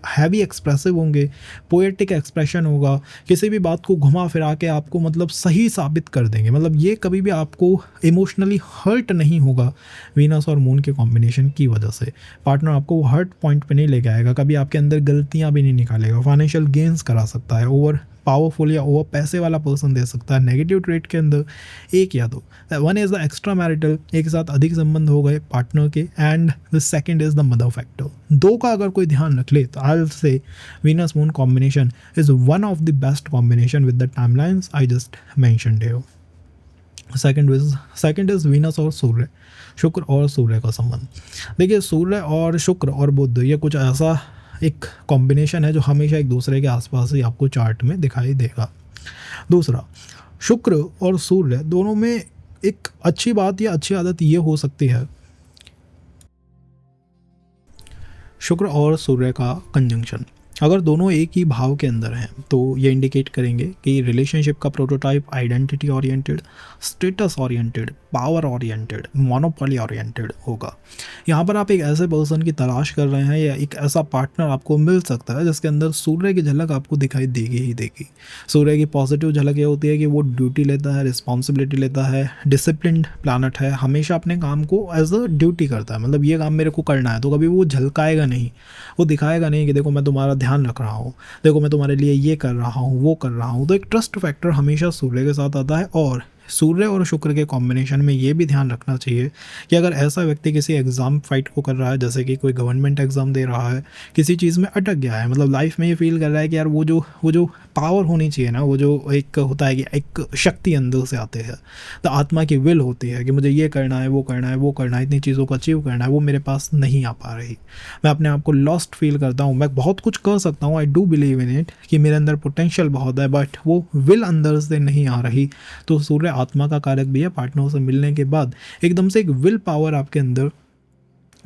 हैवी एक्सप्रेसिव होंगे, पोएटिक एक्सप्रेशन होगा, किसी भी बात को घुमा फिरा के आपको मतलब सही साबित कर देंगे, मतलब ये कभी भी आपको इमोशनली हर्ट नहीं होगा वीनस और मून के कॉम्बिनेशन की वजह से। पार्टनर आपको हर्ट पॉइंट पे नहीं लेके आएगा, कभी आपके अंदर गलतियाँ भी नहीं निकालेगा, फाइनेंशियल गेंस करा सकता है, ओवर पावरफुल या ओवर पैसे वाला पर्सन दे सकता है। नेगेटिव ट्रेट के अंदर एक या दो, one is the extra marital, एक साथ अधिक संबंध हो गए पार्टनर के, and the second is the mother factor. दो का अगर कोई ध्यान रख ले तो I will say Venus moon combination is one of the best combination with the timelines I just mentioned here. Second is Venus और सूर्य, शुक्र और सूर्य का संबंध। देखिए सूर्य और शुक्र और बुध ये कुछ ऐसा एक कॉम्बिनेशन है जो हमेशा एक दूसरे के आसपास ही आपको चार्ट में दिखाई देगा। दूसरा, शुक्र और सूर्य दोनों में एक अच्छी बात या अच्छी आदत ये हो सकती है, शुक्र और सूर्य का कंजंक्शन अगर दोनों एक ही भाव के अंदर हैं तो ये इंडिकेट करेंगे कि रिलेशनशिप का prototype identity oriented, status oriented, power oriented, monopoly oriented होगा। यहाँ पर आप एक ऐसे पर्सन की तलाश कर रहे हैं या एक ऐसा पार्टनर आपको मिल सकता है जिसके अंदर सूर्य की झलक आपको दिखाई देगी ही देगी। सूर्य की पॉजिटिव झलक ये होती है कि वो ड्यूटी लेता है, रिस्पॉन्सिबिलिटी लेता है, डिसिप्लिन्ड प्लानट है, हमेशा अपने काम को एज अ ड्यूटी करता है, मतलब ये काम मेरे को करना है, तो कभी वो झलकाएगा नहीं, वो दिखाएगा नहीं कि देखो मैं तुम्हारा ध्यान रख रहा हूँ, देखो मैं तुम्हारे लिए ये कर रहा हूँ, वो कर रहा हूँ। तो एक ट्रस्ट फैक्टर हमेशा सूर्य के साथ आता है। और सूर्य और शुक्र के कॉम्बिनेशन में ये भी ध्यान रखना चाहिए कि अगर ऐसा व्यक्ति किसी एग्ज़ाम फाइट को कर रहा है, जैसे कि कोई गवर्नमेंट एग्ज़ाम दे रहा है, किसी चीज़ में अटक गया है, मतलब लाइफ में ये फील कर रहा है कि यार वो जो पावर होनी चाहिए ना, वो जो एक होता है कि एक शक्ति अंदर से आते हैं, तो आत्मा की विल होती है कि मुझे ये करना है, वो करना है, वो करना है, इतनी चीज़ों को अचीव करना है, वो मेरे पास नहीं आ पा रही, मैं अपने आप को लॉस्ट फील करता हूँ, मैं बहुत कुछ कर सकता हूँ, I do believe in it कि मेरे अंदर पोटेंशियल बहुत है, बट वो विल अंदर से नहीं आ रही। तो सूर्य आत्मा का कारक भी है, पार्टनर से मिलने के बाद एकदम से एक विल पावर आपके अंदर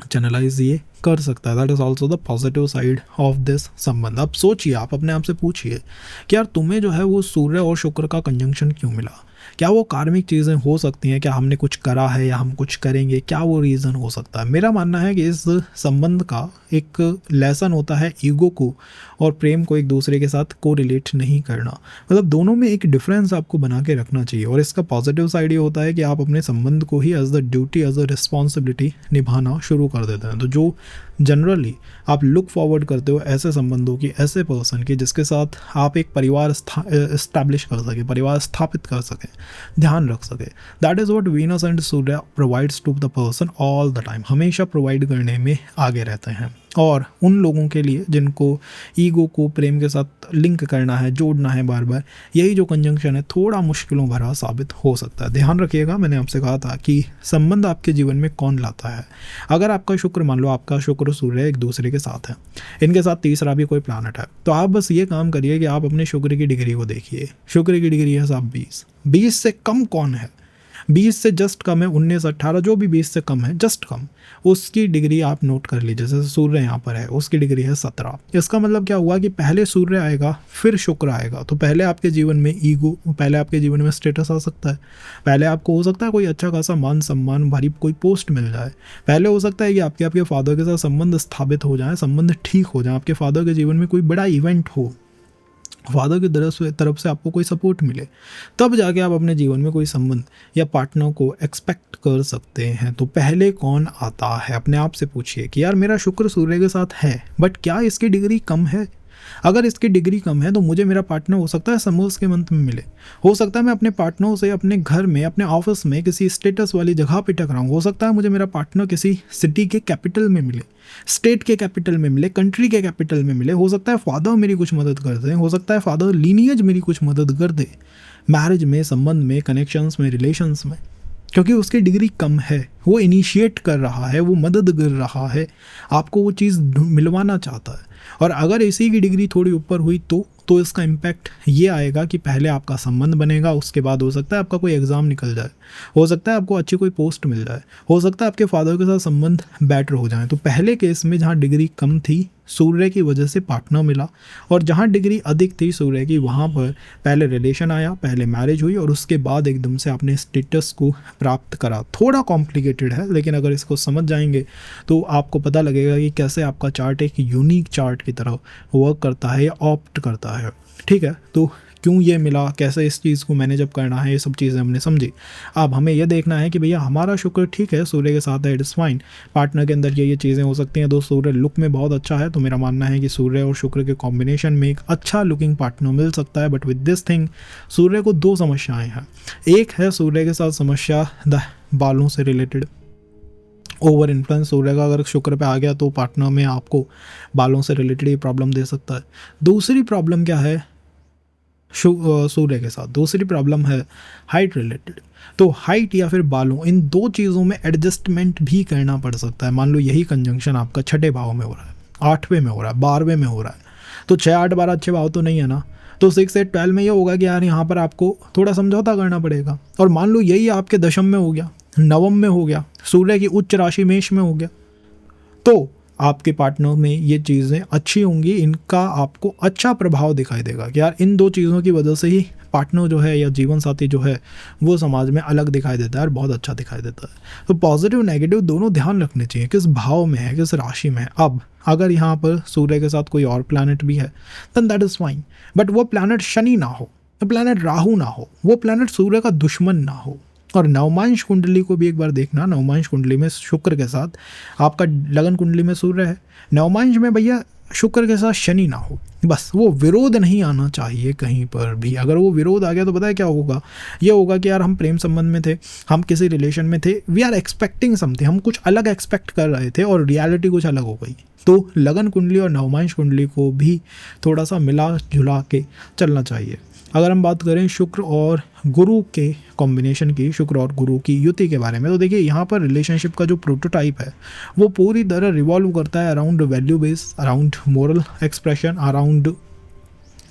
चैनलाइज ये कर सकता है। That is also the positive side of this संबंध। अब सोचिए, आप अपने आप से पूछिए कि यार तुम्हें जो है वो सूर्य और शुक्र का कंजंक्शन क्यों मिला? क्या वो कार्मिक चीज़ें हो सकती हैं? क्या हमने कुछ करा है या हम कुछ करेंगे? क्या वो रीज़न हो सकता है? मेरा मानना है कि इस संबंध का एक लेसन होता है ईगो को और प्रेम को एक दूसरे के साथ को रिलेट नहीं करना, मतलब दोनों में एक डिफरेंस आपको बना के रखना चाहिए। और इसका पॉजिटिव साइड ये होता है कि आप अपने संबंध को ही as the duty, as a responsibility निभाना शुरू कर देते हैं। तो जो जनरली आप लुक फॉरवर्ड करते हो ऐसे संबंधों की, ऐसे पर्सन की जिसके साथ आप एक परिवार इस्टेब्लिश कर सके, परिवार स्थापित कर सकें, ध्यान रख सके, that is what Venus and Surya provides to the person all the time, हमेशा प्रोवाइड करने में आगे रहते हैं। और उन लोगों के लिए जिनको ईगो को प्रेम के साथ लिंक करना है, जोड़ना है बार बार, यही जो कंजंक्शन है थोड़ा मुश्किलों भरा साबित हो सकता है। ध्यान रखिएगा, मैंने आपसे कहा था कि संबंध आपके जीवन में कौन लाता है। अगर आपका शुक्र, मान लो आपका शुक्र सूर्य एक दूसरे के साथ है, इनके साथ तीसरा भी कोई प्लैनेट है, तो आप बस ये काम करिए कि आप अपने शुक्र की डिग्री को देखिए। शुक्र की डिग्री है साहब 20 से कम कौन है? 20 से जस्ट कम है 19, 18, जो भी 20 से कम है, जस्ट कम, उसकी डिग्री आप नोट कर लीजिए। जैसे सूर्य यहाँ पर है, उसकी डिग्री है 17। इसका मतलब क्या हुआ कि पहले सूर्य आएगा फिर शुक्र आएगा। तो पहले आपके जीवन में ईगो, पहले आपके जीवन में स्टेटस आ सकता है, पहले आपको हो सकता है कोई अच्छा खासा मान सम्मान भरी कोई पोस्ट मिल जाए, पहले हो सकता है कि आपके फादर के साथ संबंध स्थापित हो जाए, संबंध ठीक हो जाए, आपके फादर के जीवन में कोई बड़ा इवेंट हो, फादर की तरफ से आपको कोई सपोर्ट मिले, तब जाके आप अपने जीवन में कोई संबंध या पार्टनर को एक्सपेक्ट कर सकते हैं। तो पहले कौन आता है, अपने आप से पूछिए कि यार मेरा शुक्र सूर्य के साथ है, बट क्या इसकी डिग्री कम है? अगर इसकी डिग्री कम है तो मुझे मेरा पार्टनर हो सकता है समर्स के मंथ में मिले, हो सकता है मैं अपने पार्टनरों से अपने घर में, अपने ऑफिस में किसी स्टेटस वाली जगह पे टकराऊं, हो सकता है मुझे मेरा पार्टनर किसी सिटी के कैपिटल में मिले, स्टेट के कैपिटल में मिले, कंट्री के कैपिटल में मिले, हो सकता है फादर मेरी कुछ मदद कर दे, हो सकता है फादर लीनियज मेरी कुछ मदद कर दे, मैरिज में, संबंध में, कनेक्शंस में, रिलेशंस में, क्योंकि उसकी डिग्री कम है। वो इनिशिएट कर रहा है, वो मदद कर रहा है, आपको वो चीज़ मिलवाना चाहता है। और अगर इसी की डिग्री थोड़ी ऊपर हुई तो इसका इम्पैक्ट ये आएगा कि पहले आपका संबंध बनेगा, उसके बाद हो सकता है आपका कोई एग्ज़ाम निकल जाए, हो सकता है आपको अच्छी कोई पोस्ट मिल जाए, हो सकता है आपके फादर के साथ संबंध बेटर हो जाए। तो पहले केस में जहाँ डिग्री कम थी, सूर्य की वजह से पार्टनर मिला, और जहाँ डिग्री अधिक थी सूर्य की, वहाँ पर पहले रिलेशन आया, पहले मैरिज हुई, और उसके बाद एकदम से आपने स्टेटस को प्राप्त करा। थोड़ा कॉम्प्लिकेटेड है, लेकिन अगर इसको समझ जाएंगे तो आपको पता लगेगा कि कैसे आपका चार्ट एक यूनिक चार्ट की तरह वर्क करता है या ऑप्ट करता है। ठीक है, तो क्यों ये मिला, कैसे इस चीज़ को मैनेज करना है, ये सब चीज़ें हमने समझी। अब हमें यह देखना है कि भैया हमारा शुक्र ठीक है, सूर्य के साथ है, इट इज़ फाइन, पार्टनर के अंदर ये चीज़ें हो सकती हैं। दोस्त सूर्य लुक में बहुत अच्छा है, तो मेरा मानना है कि सूर्य और शुक्र के कॉम्बिनेशन में एक अच्छा लुकिंग पार्टनर मिल सकता है। बट विद दिस थिंग सूर्य को 2 समस्याएँ हैं। एक है सूर्य के साथ समस्या बालों से रिलेटेड, ओवर इन्फ्लुएंस सूर्य का अगर शुक्र पे आ गया तो पार्टनर में आपको बालों से रिलेटेड ये प्रॉब्लम दे सकता है। दूसरी प्रॉब्लम क्या है सूर्य के साथ, दूसरी प्रॉब्लम है हाइट रिलेटेड। तो हाइट या फिर बालों, इन 2 चीज़ों में एडजस्टमेंट भी करना पड़ सकता है। मान लो यही कंजंक्शन आपका 6ठे भाव में हो रहा है, 8वें में हो रहा है, 12वें में हो रहा है, तो 6, 8, 12 अच्छे भाव तो नहीं है ना। तो 6, 8, 12 में ये होगा कि यार यहाँ पर आपको थोड़ा समझौता करना पड़ेगा। और मान लो यही आपके दशम में हो गया, नवम में हो गया, सूर्य की उच्च राशि मेष में हो गया, तो आपके पार्टनर में ये चीज़ें अच्छी होंगी, इनका आपको अच्छा प्रभाव दिखाई देगा कि यार इन 2 चीज़ों की वजह से ही पार्टनर जो है या जीवन साथी जो है वो समाज में अलग दिखाई देता है और बहुत अच्छा दिखाई देता है। तो पॉजिटिव नेगेटिव दोनों ध्यान रखने चाहिए, किस भाव में है, किस राशि में है। अब अगर यहाँ पर सूर्य के साथ कोई और प्लैनेट भी है then that is fine, but वो प्लैनेट शनि ना हो, वो प्लैनेट राहु ना हो, वो प्लैनेट सूर्य का दुश्मन ना हो। और नवमांश कुंडली को भी एक बार देखना, नवमांश कुंडली में शुक्र के साथ आपका लगन कुंडली में सूर्य है, नवमांश में भैया शुक्र के साथ शनि ना हो, बस वो विरोध नहीं आना चाहिए कहीं पर भी। अगर वो विरोध आ गया तो पता है क्या होगा, ये होगा कि यार हम प्रेम संबंध में थे, हम किसी रिलेशन में थे, वी आर एक्सपेक्टिंग समथिंग, हम कुछ अलग एक्सपेक्ट कर रहे थे और रियलिटी कुछ अलग हो गई। तो लगन कुंडली और नवमांश कुंडली को भी थोड़ा सा मिला जुला के चलना चाहिए। अगर हम बात करें शुक्र और गुरु के कॉम्बिनेशन की, शुक्र और गुरु की युति के बारे में, तो देखिए यहाँ पर रिलेशनशिप का जो प्रोटोटाइप है वो पूरी तरह रिवॉल्व करता है around value base, around moral expression, around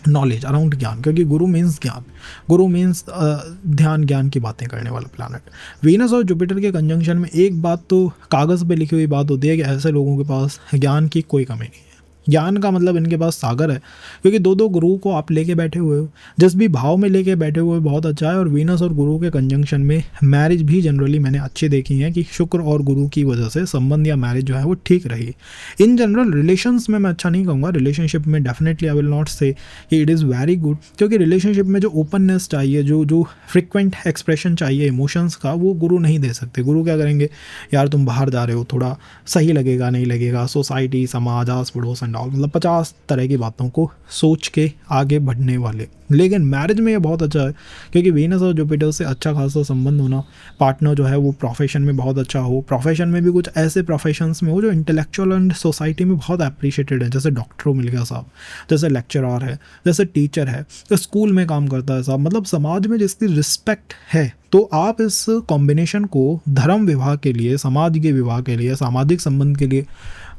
knowledge, around ज्ञान, क्योंकि गुरु मीन्स ज्ञान, गुरु मीन्स ध्यान ज्ञान की बातें करने वाला प्लैनेट। वीनस और जुपिटर के कंजंक्शन में एक बात तो कागज़ पे लिखी हुई बात होती है कि ऐसे लोगों के पास ज्ञान की कोई कमी नहीं है। ज्ञान का मतलब इनके पास सागर है, क्योंकि 2 गुरु को आप लेके बैठे हुए हो, जिस भी भाव में लेके बैठे हुए बहुत अच्छा है। और वीनस और गुरु के कंजंक्शन में मैरिज भी जनरली मैंने अच्छी देखी है कि शुक्र और गुरु की वजह से संबंध या मैरिज जो है वो ठीक रही। इन जनरल रिलेशंस में मैं अच्छा नहीं कहूँगा, रिलेशनशिप में डेफिनेटली आई विल नॉट से कि इट इज़ वेरी गुड, क्योंकि रिलेशनशिप में जो ओपननेस चाहिए, जो फ्रिक्वेंट एक्सप्रेशन चाहिए इमोशंस का, वो गुरु नहीं दे सकते। गुरु क्या करेंगे, यार तुम बाहर जा रहे हो, थोड़ा सही लगेगा नहीं लगेगा, सोसाइटी, समाज, आस पड़ोस, मतलब 50 तरह की बातों को सोच के आगे बढ़ने वाले। लेकिन मैरिज में ये बहुत अच्छा है, क्योंकि वीनस और जुपिटर से अच्छा खासा संबंध होना, पार्टनर जो है वो प्रोफेशन में बहुत अच्छा हो, प्रोफेशन में भी कुछ ऐसे प्रोफेशंस में हो जो इंटेलेक्चुअल एंड सोसाइटी में बहुत अप्रिशिएटेड है, जैसे डॉक्टर मिल गया साहब, जैसे लेक्चरर है, जैसे टीचर है, तो स्कूल में काम करता है साहब, मतलब समाज में जिसकी रिस्पेक्ट है। तो आप इस कॉम्बिनेशन को धर्म विवाह के लिए, समाज के विवाह के लिए, सामाजिक संबंध के लिए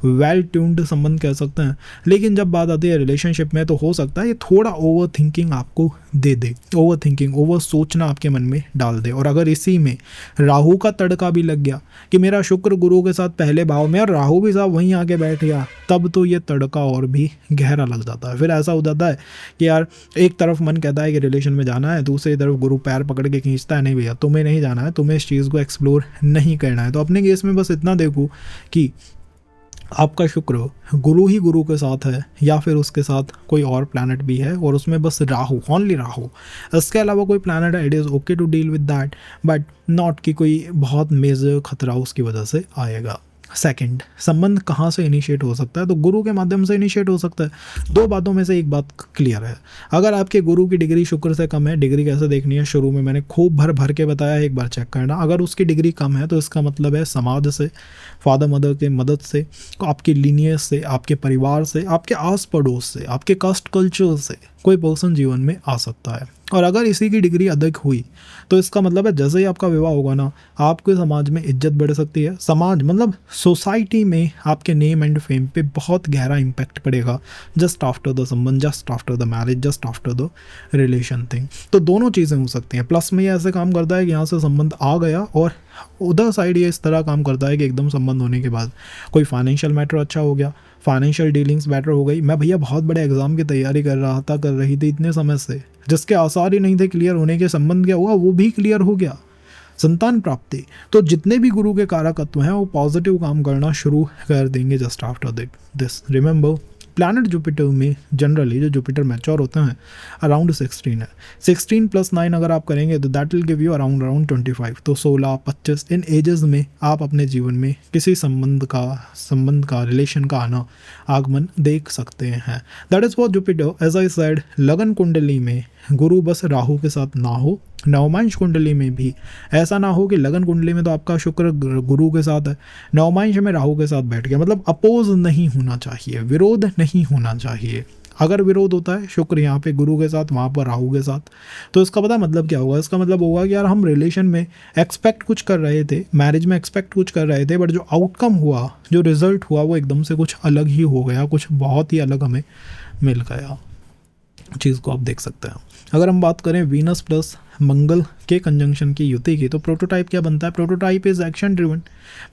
वेल ट्यून्ड संबंध कह सकते हैं। लेकिन जब बात आती है रिलेशनशिप में, तो हो सकता है ये थोड़ा ओवर थिंकिंग आपको दे दे, ओवर थिंकिंग, ओवर सोचना आपके मन में डाल दे। और अगर इसी में राहु का तड़का भी लग गया कि मेरा शुक्र गुरु के साथ पहले भाव में और राहु भी साहब वहीं आके बैठ गया, तब तो ये तड़का और भी गहरा लग जाता है। फिर ऐसा हो जाता है कि यार एक तरफ मन कहता है कि रिलेशन में जाना है, दूसरी तरफ गुरु पैर पकड़ के खींचता है, नहीं भैया तुम्हें नहीं जाना है, तुम्हें इस चीज़ को एक्सप्लोर नहीं करना है। तो अपने केस में बस इतना देखो कि आपका शुक्र गुरु ही गुरु के साथ है या फिर उसके साथ कोई और प्लैनेट भी है, और उसमें बस राहु, ओनली राहु, इसके अलावा कोई प्लैनेट है, it is okay to deal with that, but not कि कोई बहुत मेजर खतरा उसकी वजह से आएगा। सेकंड, संबंध कहाँ से इनिशिएट हो सकता है, तो गुरु के माध्यम से इनिशिएट हो सकता है। 2 बातों में से एक बात क्लियर है, अगर आपके गुरु की डिग्री शुक्र से कम है, डिग्री कैसे देखनी है शुरू में मैंने खूब भर के बताया, एक बार चेक करना। अगर उसकी डिग्री कम है तो इसका मतलब है समाज से, फादर मदर के मदद से, आपके लीनियस से, आपके परिवार से, आपके आस पड़ोस से, आपके कास्ट कल्चर से कोई पर्सन जीवन में आ सकता है। और अगर इसी की डिग्री अधिक हुई तो इसका मतलब है जैसे ही आपका विवाह होगा ना, आपके समाज में इज्जत बढ़ सकती है। समाज मतलब सोसाइटी में आपके नेम एंड फेम पे बहुत गहरा इम्पैक्ट पड़ेगा जस्ट आफ्टर द संबंध, just after the marriage, just after the relation thing. तो दोनों चीज़ें हो सकती हैं। प्लस में ये ऐसे काम करता है कि यहाँ से संबंध आ गया और उधर साइड ये इस तरह काम करता है कि एकदम संबंध होने के बाद कोई फाइनेंशियल मैटर अच्छा हो गया, फाइनेंशियल डीलिंग्स बेटर हो गई। मैं भैया बहुत बड़े एग्जाम की तैयारी कर रही थी इतने समय से, जिसके आसार ही नहीं थे क्लियर होने के, संबंध क्या हुआ वो भी क्लियर हो गया, संतान प्राप्ति। तो जितने भी गुरु के कारकत्व हैं वो पॉजिटिव काम करना शुरू कर देंगे just after this. Remember, planet Jupiter में जनरली जो जुपिटर मैच्योर होते हैं अराउंड 16 है। 16 + 9 अगर आप करेंगे तो that will give you around 25। तो 16-25 इन एजेस में आप अपने जीवन में किसी संबंध का रिलेशन का आगमन देख सकते हैं। That is for Jupiter. As I said, लगन कुंडली में गुरु बस राहु के साथ ना हो, नवमांश कुंडली में भी ऐसा ना हो कि लगन कुंडली में तो आपका शुक्र गुरु के साथ है, नवमांश में राहु के साथ बैठ गया। मतलब अपोज नहीं होना चाहिए, विरोध नहीं होना चाहिए। अगर विरोध होता है शुक्र यहाँ पे गुरु के साथ, वहाँ पर राहु के साथ, तो इसका पता मतलब क्या होगा? इसका मतलब होगा कि यार हम रिलेशन में एक्सपेक्ट कुछ कर रहे थे, मैरिज में एक्सपेक्ट कुछ कर रहे थे, बट जो आउटकम हुआ, जो रिजल्ट हुआ वो एकदम से कुछ अलग ही हो गया, कुछ बहुत ही अलग हमें मिल गया। चीज़ को आप देख सकते हैं। अगर हम बात करें वीनस प्लस मंगल के कंजंक्शन की युति की, तो प्रोटोटाइप क्या बनता है? Prototype is action driven,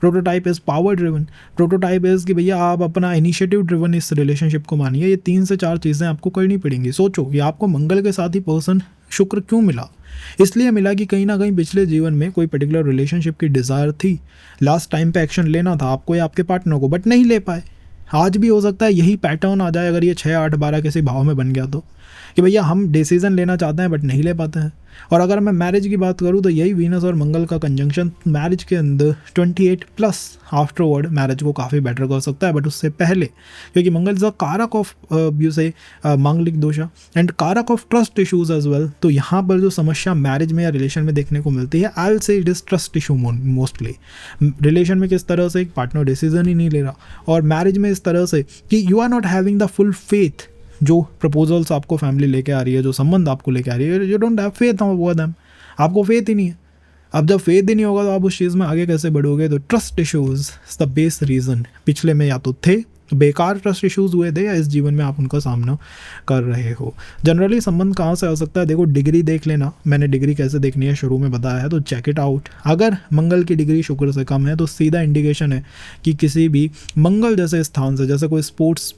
prototype is power driven, prototype is कि भैया आप अपना इनिशिएटिव ड्रिवन इस रिलेशनशिप को मानिए। ये 3 से 4 चीज़ें आपको करनी पड़ेंगी। सोचो कि आपको मंगल के साथ ही पर्सन शुक्र क्यों मिला? इसलिए मिला कि कहीं ना कहीं पिछले जीवन में कोई पर्टिकुलर रिलेशनशिप की डिज़ायर थी, लास्ट टाइम पे एक्शन लेना था आपको या आपके पार्टनर को, बट नहीं ले पाए। आज भी हो सकता है यही पैटर्न आ जाए अगर ये 6, 8, 12 किसी भाव में बन गया तो, कि भैया हम डिसीजन लेना चाहते हैं बट नहीं ले पाते हैं। और अगर मैं मैरिज की बात करूँ तो यही वीनस और मंगल का कंजंक्शन मैरिज के अंदर 28+ आफ्टरवर्ड मैरिज को काफ़ी बेटर कर सकता है, बट उससे पहले, क्योंकि मंगल इज अ कारक ऑफ यू से मांगलिक dosha and karak of trust issues as well. तो यहाँ पर जो समस्या मैरिज में या रिलेशन में देखने को मिलती है, I will say it is trust issue mostly. Relation में किस तरह से एक पार्टनर डिसीजन ही नहीं ले रहा, और मैरिज में इस तरह से कि you are not having the full faith. जो प्रपोजल्स आपको फैमिली लेके आ रही है, जो संबंध आपको लेके आ रही है, you don't have faith over them. आपको फेथ ही नहीं है। अब जब फेथ ही नहीं होगा तो आप उस चीज़ में आगे कैसे बढ़ोगे? तो trust issues the base reason. पिछले में या तो थे बेकार ट्रस्ट इश्यूज हुए थे, या इस जीवन में आप उनका सामना कर रहे हो। जनरली संबंध कहाँ से आ सकता है? देखो, डिग्री देख लेना। मैंने डिग्री कैसे देखनी है शुरू में बताया है, तो चेक इट आउट। अगर मंगल की डिग्री शुक्र से कम है तो सीधा इंडिकेशन है कि किसी भी मंगल जैसे स्थान से, जैसे कोई स्पोर्ट्स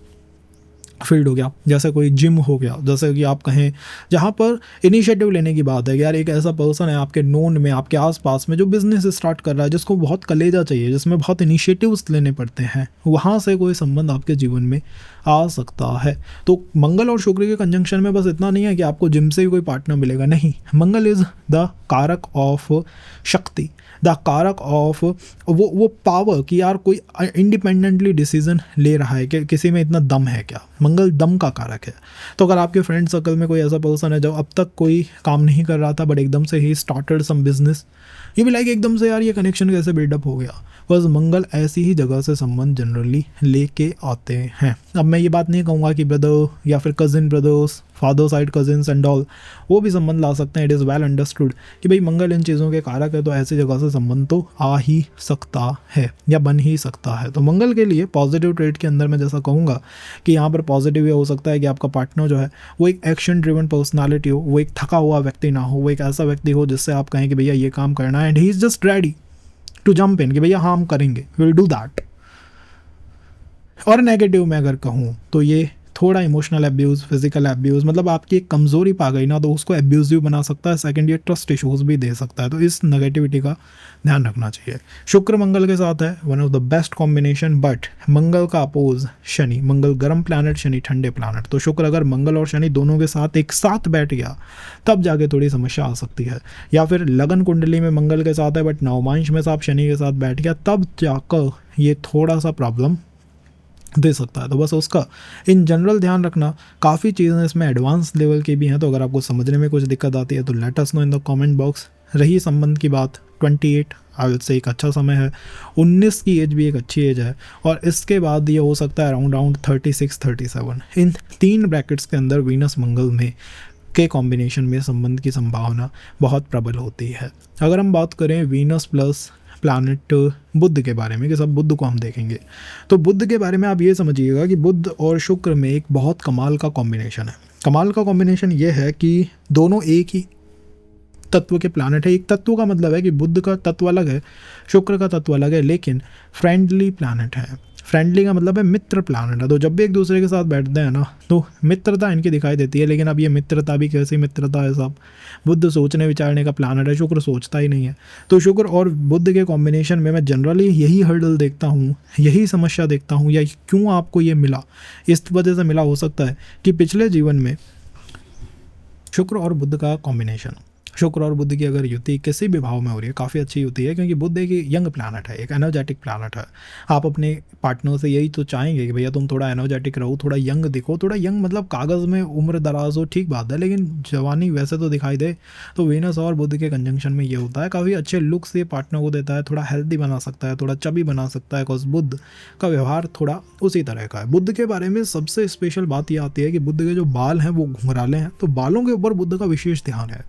फील्ड हो गया, जैसे कोई जिम हो गया, जैसे कि आप कहें जहाँ पर इनिशिएटिव लेने की बात है कि यार एक ऐसा पर्सन है आपके नोन में, आपके आसपास में, जो बिजनेस स्टार्ट कर रहा है, जिसको बहुत कलेजा चाहिए, जिसमें बहुत इनिशिएटिव्स लेने पड़ते हैं, वहाँ से कोई संबंध आपके जीवन में आ सकता है। तो मंगल और शुक्र के कंजंक्शन में बस इतना नहीं है कि आपको जिम से ही कोई पार्टनर मिलेगा, नहीं। मंगल इज द कारक ऑफ शक्ति, द कारक ऑफ वो पावर कि यार कोई इंडिपेंडेंटली डिसीजन ले रहा है, कि किसी में इतना दम है क्या? मंगल दम का कारक है। तो अगर आपके फ्रेंड सर्कल में कोई ऐसा पर्सन है जो अब तक कोई काम नहीं कर रहा था बट एकदम से ही स्टार्टेड सम बिजनेस, ये भी लाइक एकदम से यार ये कनेक्शन कैसे बिल्डअप हो गया? बस मंगल ऐसी ही जगह से संबंध जनरली लेके आते हैं। अब मैं ये बात नहीं कहूँगा कि ब्रदर या फिर cousin brothers, father side cousins and all, वो भी संबंध ला सकते हैं। इट इज़ वेल अंडरस्टूड कि भाई मंगल इन चीज़ों के कारक है, तो ऐसी जगह से संबंध तो आ ही सकता है या बन ही सकता है। तो मंगल के लिए पॉजिटिव ट्रेड के अंदर मैं जैसा कहूँगा कि यहाँ पर पॉजिटिव ये हो सकता है कि आपका पार्टनर जो है वो एक एक्शन ड्रिवन पर्सनालिटी हो, वो एक थका हुआ व्यक्ति ना हो, वो एक ऐसा व्यक्ति हो जिससे आप कहें कि भैया ये काम करना है and he is just ready to jump in, कि भैया हाँ हम करेंगे, विल डू दैट। और नेगेटिव में अगर कहूँ तो ये थोड़ा इमोशनल एब्यूज़, फिजिकल एब्यूज़, मतलब आपकी एक कमज़ोरी पा गई ना तो उसको एब्यूजिव बना सकता है। सेकंड, ये ट्रस्ट इश्यूज़ भी दे सकता है। तो इस नेगेटिविटी का ध्यान रखना चाहिए। शुक्र मंगल के साथ है one of the best combination, but Mangal का अपोज शनि। मंगल गर्म प्लैनेट, शनि ठंडे प्लैनेट। तो शुक्र अगर मंगल और शनि दोनों के साथ एक साथ बैठ गया तब जाके थोड़ी समस्या आ सकती है। या फिर लगन कुंडली में मंगल के साथ है बट नवमांश में साथ शनि के साथ बैठ गया, तब जाकर ये थोड़ा सा प्रॉब्लम दे सकता है। तो बस उसका इन जनरल ध्यान रखना। काफ़ी चीज़ें इसमें एडवांस लेवल की भी हैं, तो अगर आपको समझने में कुछ दिक्कत आती है तो let us know in the comment box. रही संबंध की बात 28 आई विल से एक अच्छा समय है। 19 की एज भी एक अच्छी एज है, और इसके बाद ये हो सकता है अराउंड 36 37। इन 3 ब्रैकेट्स के अंदर वीनस मंगल में के कॉम्बिनेशन में संबंध की संभावना बहुत प्रबल होती है। अगर हम बात करें वीनस प्लस प्लैनेट बुध के बारे में, कि सब बुध को हम देखेंगे, तो बुध के बारे में आप ये समझिएगा कि बुध और शुक्र में एक बहुत कमाल का कॉम्बिनेशन है। कमाल का कॉम्बिनेशन ये है कि दोनों एक ही तत्व के प्लैनेट है। एक तत्व का मतलब है कि बुध का तत्व अलग है, शुक्र का तत्व अलग है, लेकिन फ्रेंडली प्लैनेट है। फ्रेंडली का मतलब है मित्र प्लैनेट है। तो जब भी एक दूसरे के साथ बैठते हैं ना, तो मित्रता इनकी दिखाई देती है। लेकिन अब ये मित्रता भी कैसी मित्रता है साहब, बुध सोचने विचारने का प्लैनेट है, शुक्र सोचता ही नहीं है। तो शुक्र और बुध के कॉम्बिनेशन में मैं जनरली यही हर्डल देखता हूँ, यही समस्या देखता हूँ, या क्यों आपको ये मिला, इस वजह से मिला हो सकता है कि पिछले जीवन में शुक्र और बुध का कॉम्बिनेशन, शुक्र और बुध की अगर युति किसी भी भाव में हो रही है, काफ़ी अच्छी युति है, क्योंकि बुध एक यंग प्लैनेट है, एक एनर्जेटिक प्लैनेट है। आप अपने पार्टनर से यही तो चाहेंगे कि भैया तुम थोड़ा एनर्जेटिक रहो, थोड़ा यंग दिखो। थोड़ा यंग मतलब कागज़ में उम्र दराज हो, ठीक बात है, लेकिन जवानी वैसे तो दिखाई दे। तो वीनस और बुध के कंजंक्शन में ये होता है, काफ़ी अच्छे लुक्स ये पार्टनर को देता है, थोड़ा हेल्दी बना सकता है, थोड़ा चबी बना सकता है, बिकॉज बुध का व्यवहार थोड़ा उसी तरह का है। बुध के बारे में सबसे स्पेशल बात ये आती है कि बुध के जो बाल हैं वो घुंघराले हैं, तो बालों के ऊपर बुध का विशेष ध्यान है,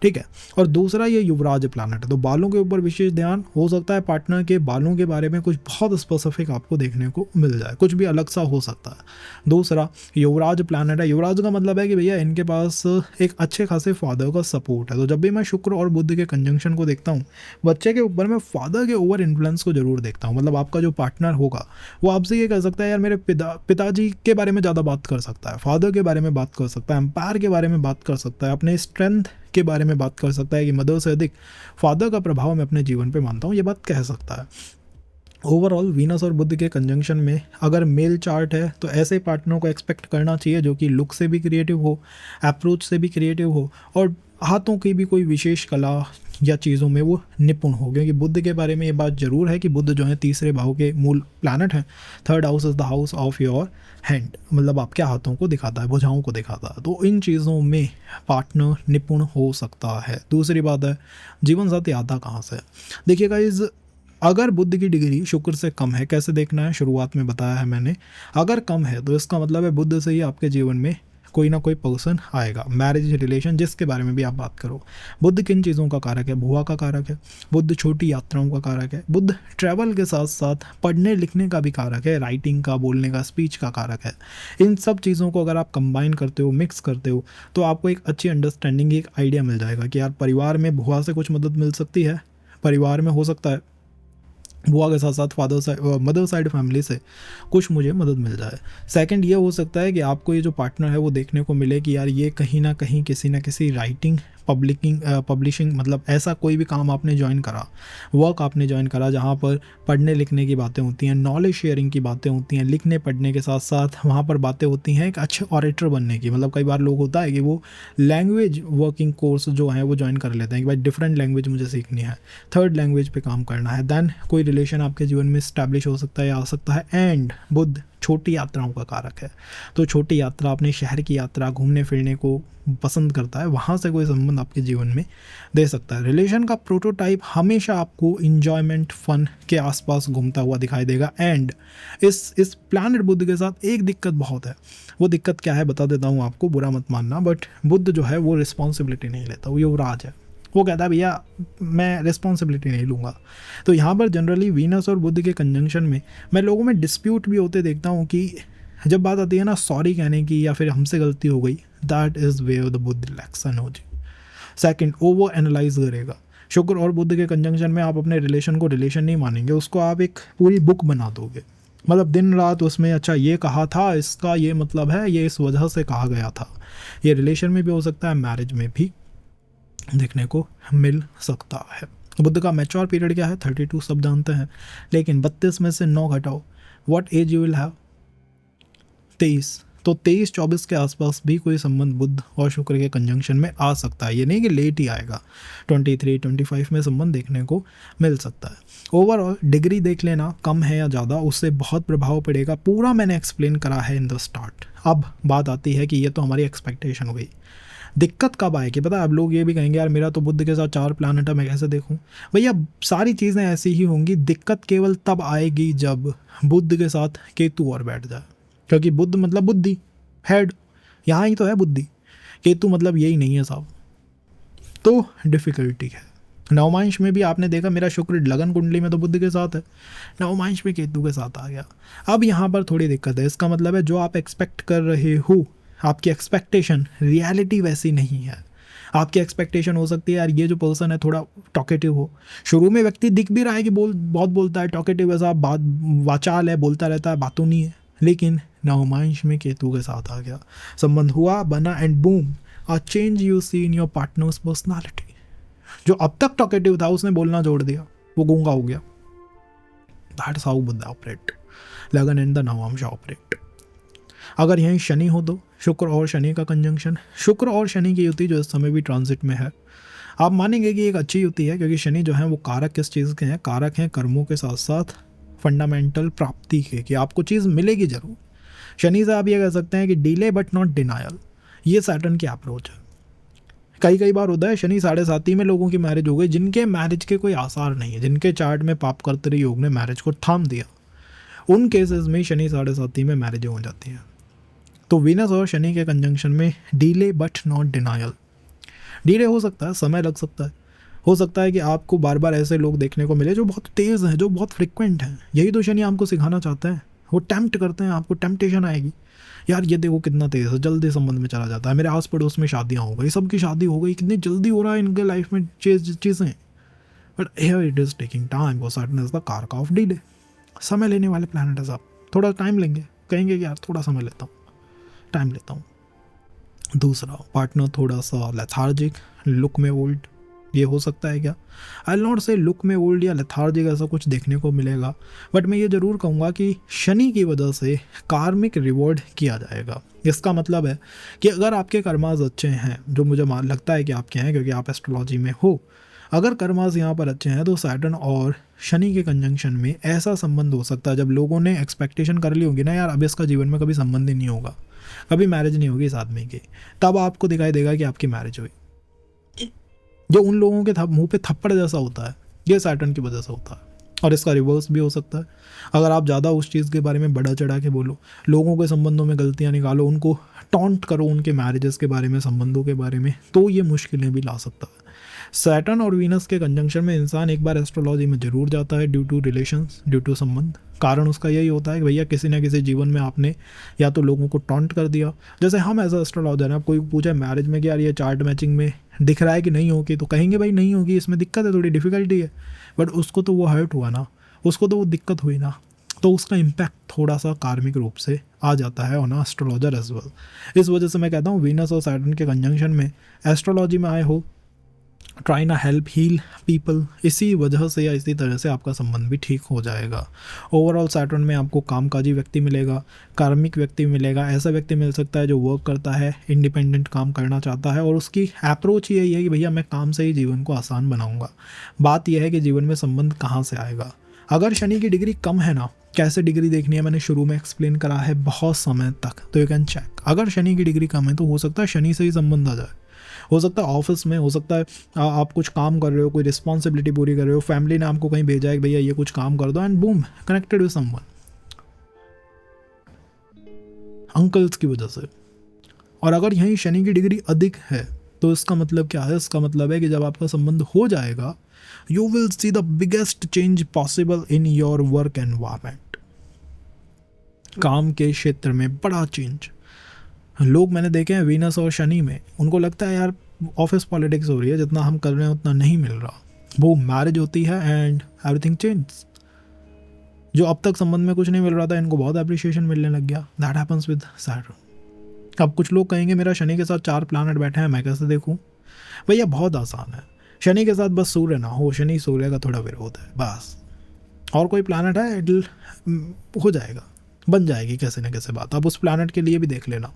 ठीक है। और दूसरा ये युवराज प्लैनेट है, तो बालों के ऊपर विशेष ध्यान हो सकता है। पार्टनर के बालों के बारे में कुछ बहुत स्पेसिफिक आपको देखने को मिल जाए, कुछ भी अलग सा हो सकता है। दूसरा युवराज प्लैनेट है। युवराज का मतलब है कि भैया इनके पास एक अच्छे खासे फादर का सपोर्ट है। तो जब भी मैं शुक्र और बुध के कंजंक्शन को देखता हूँ, बच्चे के ऊपर मैं फादर के ओवर इन्फ्लुएंस को जरूर देखता हूँ। मतलब आपका जो पार्टनर होगा वो आपसे ये कह सकता है, यार मेरे पिताजी के बारे में ज़्यादा बात कर सकता है, फादर के बारे में बात कर सकता है, एम्पायर के बारे में बात कर सकता है, अपने स्ट्रेंथ के बारे में बात कर सकता है कि मदर से अधिक फादर का प्रभाव मैं अपने जीवन पे मानता हूँ, ये बात कह सकता है। ओवरऑल वीनस और बुध के कंजंक्शन में अगर मेल चार्ट है, तो ऐसे पार्टनर को एक्सपेक्ट करना चाहिए जो कि लुक से भी क्रिएटिव हो, अप्रोच से भी क्रिएटिव हो, और हाथों की भी कोई विशेष कला या चीज़ों में वो निपुण हो। क्योंकि बुध के बारे में ये बात ज़रूर है कि बुध जो है तीसरे भाव के मूल प्लैनेट हैं। 3rd house is the house of your hand, मतलब आपके हाथों को दिखाता है, भुजाओं को दिखाता है। तो इन चीज़ों में पार्टनर निपुण हो सकता है। दूसरी बात है जीवन साथी आता कहाँ से। देखिए गाइस, अगर बुध की डिग्री शुक्र से कम है, कैसे देखना है, शुरुआत में बताया है मैंने। अगर कम है तो इसका मतलब है बुध से ही आपके जीवन में कोई ना कोई पर्सन आएगा, मैरिज रिलेशन, जिसके बारे में भी आप बात करो। बुध किन चीज़ों का कारक है, भुआ का कारक है, बुध छोटी यात्राओं का कारक है, बुध ट्रैवल के साथ साथ पढ़ने लिखने का भी कारक है, राइटिंग का, बोलने का, स्पीच का कारक है। इन सब चीज़ों को अगर आप कंबाइन करते हो, मिक्स करते हो, तो आपको एक अच्छी अंडरस्टैंडिंग, एक आइडिया मिल जाएगा कि यार परिवार में भुआ से कुछ मदद मिल सकती है, परिवार में हो सकता है बुआ के साथ साथ father side, mother side family से कुछ मुझे मदद मिल जाए। सेकंड ये हो सकता है कि आपको ये जो पार्टनर है वो देखने को मिले कि यार ये कहीं ना कहीं किसी ना किसी राइटिंग, पब्लिशिंग, मतलब ऐसा कोई भी काम आपने ज्वाइन करा, वर्क आपने ज्वाइन करा जहाँ पर पढ़ने लिखने की बातें होती हैं, नॉलेज शेयरिंग की बातें होती हैं, लिखने पढ़ने के साथ साथ वहाँ पर बातें होती हैं एक अच्छे ऑरेटर बनने की। मतलब कई बार लोग होता है कि वो लैंग्वेज वर्किंग कोर्स जो है वो ज्वाइन कर लेते हैं कि भाई डिफरेंट लैंग्वेज मुझे सीखनी है, 3rd लैंग्वेज पे काम करना है, देन कोई रिलेशन आपके जीवन में स्टैब्लिश हो सकता है या आ सकता है। एंड बुध छोटी यात्राओं का कारक है, तो छोटी यात्रा, अपने शहर की यात्रा, घूमने फिरने को पसंद करता है, वहाँ से कोई संबंध आपके जीवन में दे सकता है। रिलेशन का प्रोटोटाइप हमेशा आपको इंजॉयमेंट, फन के आसपास घूमता हुआ दिखाई देगा। एंड इस प्लैनेट बुध के साथ एक दिक्कत बहुत है। वो दिक्कत क्या है बता देता हूँ आपको, बुरा मत मानना, बट बुध जो है वो रिस्पॉन्सिबिलिटी नहीं लेता, वो युवराज है। वो कहता है भैया मैं रिस्पॉन्सिबिलिटी नहीं लूँगा। तो यहाँ पर जनरली वीनस और बुध के कंजंक्शन में मैं लोगों में डिस्प्यूट भी होते देखता हूँ कि जब बात आती है ना सॉरी कहने की या फिर हमसे गलती हो गई, that is where the Budh lacks energy. Second, over analyse करेगा। शुक्र और बुध के कंजंक्शन में आप अपने रिलेशन को रिलेशन नहीं मानेंगे, उसको आप एक पूरी बुक बना दोगे। मतलब दिन रात उसमें अच्छा ये कहा था, इसका ये मतलब है, ये इस वजह से कहा गया था। ये रिलेशन में भी हो सकता है, मैरिज में भी देखने को मिल सकता है। बुध का मैच्योर पीरियड क्या है, 32 सब जानते हैं, लेकिन 32 में से 9 घटाओ, what age you will have, 23। तो 23-24 के आसपास भी कोई संबंध बुध और शुक्र के कंजंक्शन में आ सकता है। ये नहीं कि लेट ही आएगा, 23-25 में संबंध देखने को मिल सकता है। ओवरऑल डिग्री देख लेना, कम है या ज़्यादा, उससे बहुत प्रभाव पड़ेगा। पूरा मैंने एक्सप्लेन करा है इन द स्टार्ट। अब बात आती है कि ये तो हमारी एक्सपेक्टेशन हो गई, दिक्कत कब आएगी पता है? अब लोग ये भी कहेंगे यार मेरा तो बुध के साथ 4 प्लैनेट है, मैं कैसे देखूं? भैया सारी चीज़ें ऐसी ही होंगी, दिक्कत केवल तब आएगी जब बुध के साथ केतु और बैठ जाए, क्योंकि बुध मतलब बुद्धि, हेड, यहाँ ही तो है बुद्धि, केतु मतलब यही नहीं है साहब, तो डिफ़िकल्टी है। नवमांश में भी आपने देखा मेरा शुक्र लगन कुंडली में तो बुध के साथ है, नवमांश में केतु के साथ आ गया। अब यहाँ पर थोड़ी दिक्कत है, इसका मतलब है जो आप एक्सपेक्ट कर रहे हो, आपकी एक्सपेक्टेशन रियलिटी वैसी नहीं है। आपकी एक्सपेक्टेशन हो सकती है यार ये जो पर्सन है थोड़ा टॉकेटिव हो, शुरू में व्यक्ति दिख भी रहा है कि बहुत बोलता है, टॉकेटिव ऐसा बात वाचाल है, बोलता रहता है, बातों नहीं है, लेकिन नवमांश में केतु के साथ आ गया, संबंध हुआ, बना, and boom, a change you see in your partner's personality. जो अब तक टॉकेटिव था उसने बोलना छोड़ दिया, वो गूंगा हो गया। दैट्स हाउ बुध ऑपरेट, लगन एंड द नवमांश ऑपरेट। अगर यहीं शनि हो तो शुक्र और शनि का कंजंक्शन, शुक्र और शनि की युति जो इस समय भी ट्रांजिट में है, आप मानेंगे कि एक अच्छी युति है, क्योंकि शनि जो है वो कारक किस चीज़ के हैं? कारक हैं कर्मों के साथ साथ फंडामेंटल प्राप्ति के, कि आपको चीज़ मिलेगी जरूर। शनि से आप ये कह सकते हैं कि डिले बट नॉट डिनायल, ये सैटर्न की अप्रोच है। कई बार होता है शनि 7.5 में लोगों की मैरिज हो गई जिनके मैरिज के कोई आसार नहीं है, जिनके चार्ट में पाप कर्तरी योग ने मैरिज को थाम दिया, उन केसेस में शनि 7.5 में मैरिज हो जाती हैं। तो वीनस और शनि के कंजंक्शन में delay but not denial, delay हो सकता है, समय लग सकता है, हो सकता है कि आपको बार बार ऐसे लोग देखने को मिले जो बहुत तेज़ हैं, जो बहुत फ्रिक्वेंट हैं। यही तो शनि हमको सिखाना चाहते हैं, वो टेम्प्ट करते हैं, आपको टेम्पटेशन आएगी, यार ये देखो कितना तेज़ है, जल्दी संबंध में चला जाता है, मेरे आस पड़ोस में शादियाँ हो गई, सबकी शादी हो गई, कितनी जल्दी हो रहा है इनके लाइफ में चीज़ें, but here it is taking time, वो सैटर्न इज द कारक ऑफ डिले, समय लेने वाले प्लैनेट है साहब, थोड़ा टाइम लेंगे, कहेंगे कि यार थोड़ा समय लेता हूँ, टाइम लेता हूँ। दूसरा, पार्टनर थोड़ा सा लेथार्जिक, लुक में ओल्ड, ये हो सकता है क्या? आई नॉट से लुक में ओल्ड या लेथार्जिक ऐसा कुछ देखने को मिलेगा, बट मैं ये ज़रूर कहूँगा कि शनि की वजह से कार्मिक रिवॉर्ड किया जाएगा। इसका मतलब है कि अगर आपके कर्मास अच्छे हैं, जो मुझे लगता है कि आपके हैं क्योंकि आप एस्ट्रोलॉजी में हो, अगर कर्मास यहाँ पर अच्छे हैं तो सैटर्न और शनि के कंजंक्शन में ऐसा संबंध हो सकता है जब लोगों ने एक्सपेक्टेशन कर ली होगी ना यार अब इसका जीवन में कभी संबंध ही नहीं होगा, कभी मैरिज नहीं होगी इस आदमी की, तब आपको दिखाई देगा कि आपकी मैरिज हुई। जो उन लोगों के मुंह पे थप्पड़ जैसा होता है, ये सैटर्न की वजह से होता है। और इसका रिवर्स भी हो सकता है, अगर आप ज़्यादा उस चीज़ के बारे में बढ़ा चढ़ा के बोलो, लोगों के संबंधों में गलतियाँ निकालो, उनको टॉन्ट करो उनके मैरिजेस के बारे में, संबंधों के बारे में, तो ये मुश्किलें भी ला सकता है। सैटर्न और वीनस के कंजंक्शन में इंसान एक बार एस्ट्रोलॉजी में ज़रूर जाता है due to relations, due to sambandh. कारण उसका यही होता है कि भैया किसी न किसी जीवन में आपने या तो लोगों को टॉन्ट कर दिया, जैसे हम एज अ एस्ट्रोलॉजर हैं, आप कोई पूछे मैरिज में कि यार ये चार्ट मैचिंग में दिख रहा है कि नहीं होगी, तो कहेंगे भाई नहीं होगी, इसमें दिक्कत है, थोड़ी डिफिकल्टी है, बट उसको तो वो हर्ट हुआ ना, उसको तो वो दिक्कत हुई ना, तो उसका इम्पैक्ट थोड़ा सा कार्मिक रूप से आ जाता है ऑन एस्ट्रोलॉजर एज वेल। इस वजह से मैं कहता हूँ वीनस और सैटर्न के कंजंक्शन में एस्ट्रोलॉजी में आए हो, ट्राई ना हेल्प हील पीपल, इसी वजह से या इसी तरह से आपका संबंध भी ठीक हो जाएगा। ओवरऑल सैटर्न में आपको कामकाजी व्यक्ति मिलेगा, कार्मिक व्यक्ति मिलेगा, ऐसा व्यक्ति मिल सकता है जो वर्क करता है, इंडिपेंडेंट काम करना चाहता है और उसकी अप्रोच यही है कि भैया मैं काम से ही जीवन को आसान बनाऊंगा। बात यह है कि जीवन में संबंध कहाँ से आएगा। अगर शनि की डिग्री कम है ना, कैसे डिग्री देखनी है मैंने शुरू में एक्सप्लेन करा है बहुत समय तक, तो यू कैन चेक। अगर शनि की डिग्री कम है तो हो सकता है शनि से ही संबंध आ जाए, हो सकता है ऑफिस में, हो सकता है आप कुछ काम कर रहे हो, कोई रिस्पॉन्सिबिलिटी पूरी कर रहे हो, फैमिली ने आपको कहीं भेजा है कि भैया ये कुछ काम कर दो, and boom connected with someone, uncles की वजह से। और अगर यहीं शनि की डिग्री अधिक है तो इसका मतलब क्या है? इसका मतलब है कि जब आपका संबंध हो जाएगा, you will see the biggest change possible in your work environment. काम के क्षेत्र में बड़ा चेंज। लोग मैंने देखे हैं वीनस और शनि में, उनको लगता है यार ऑफिस पॉलिटिक्स हो रही है, जितना हम कर रहे हैं उतना नहीं मिल रहा, वो मैरिज होती है एंड एवरीथिंग चेंज। जो अब तक संबंध में कुछ नहीं मिल रहा था, इनको बहुत अप्रिशिएशन मिलने लग गया। That happens with Saturn. अब कुछ लोग कहेंगे मेरा शनि के साथ 4 प्लैनेट बैठे हैं, मैं कैसे देखूं? भैया बहुत आसान है, शनि के साथ बस सूर्य ना हो, शनि सूर्य का थोड़ा विरोध है बस, और कोई प्लैनेट है इट हो जाएगा, बन जाएगी कैसे न कैसे बात। आप उस प्लैनेट के लिए भी देख लेना,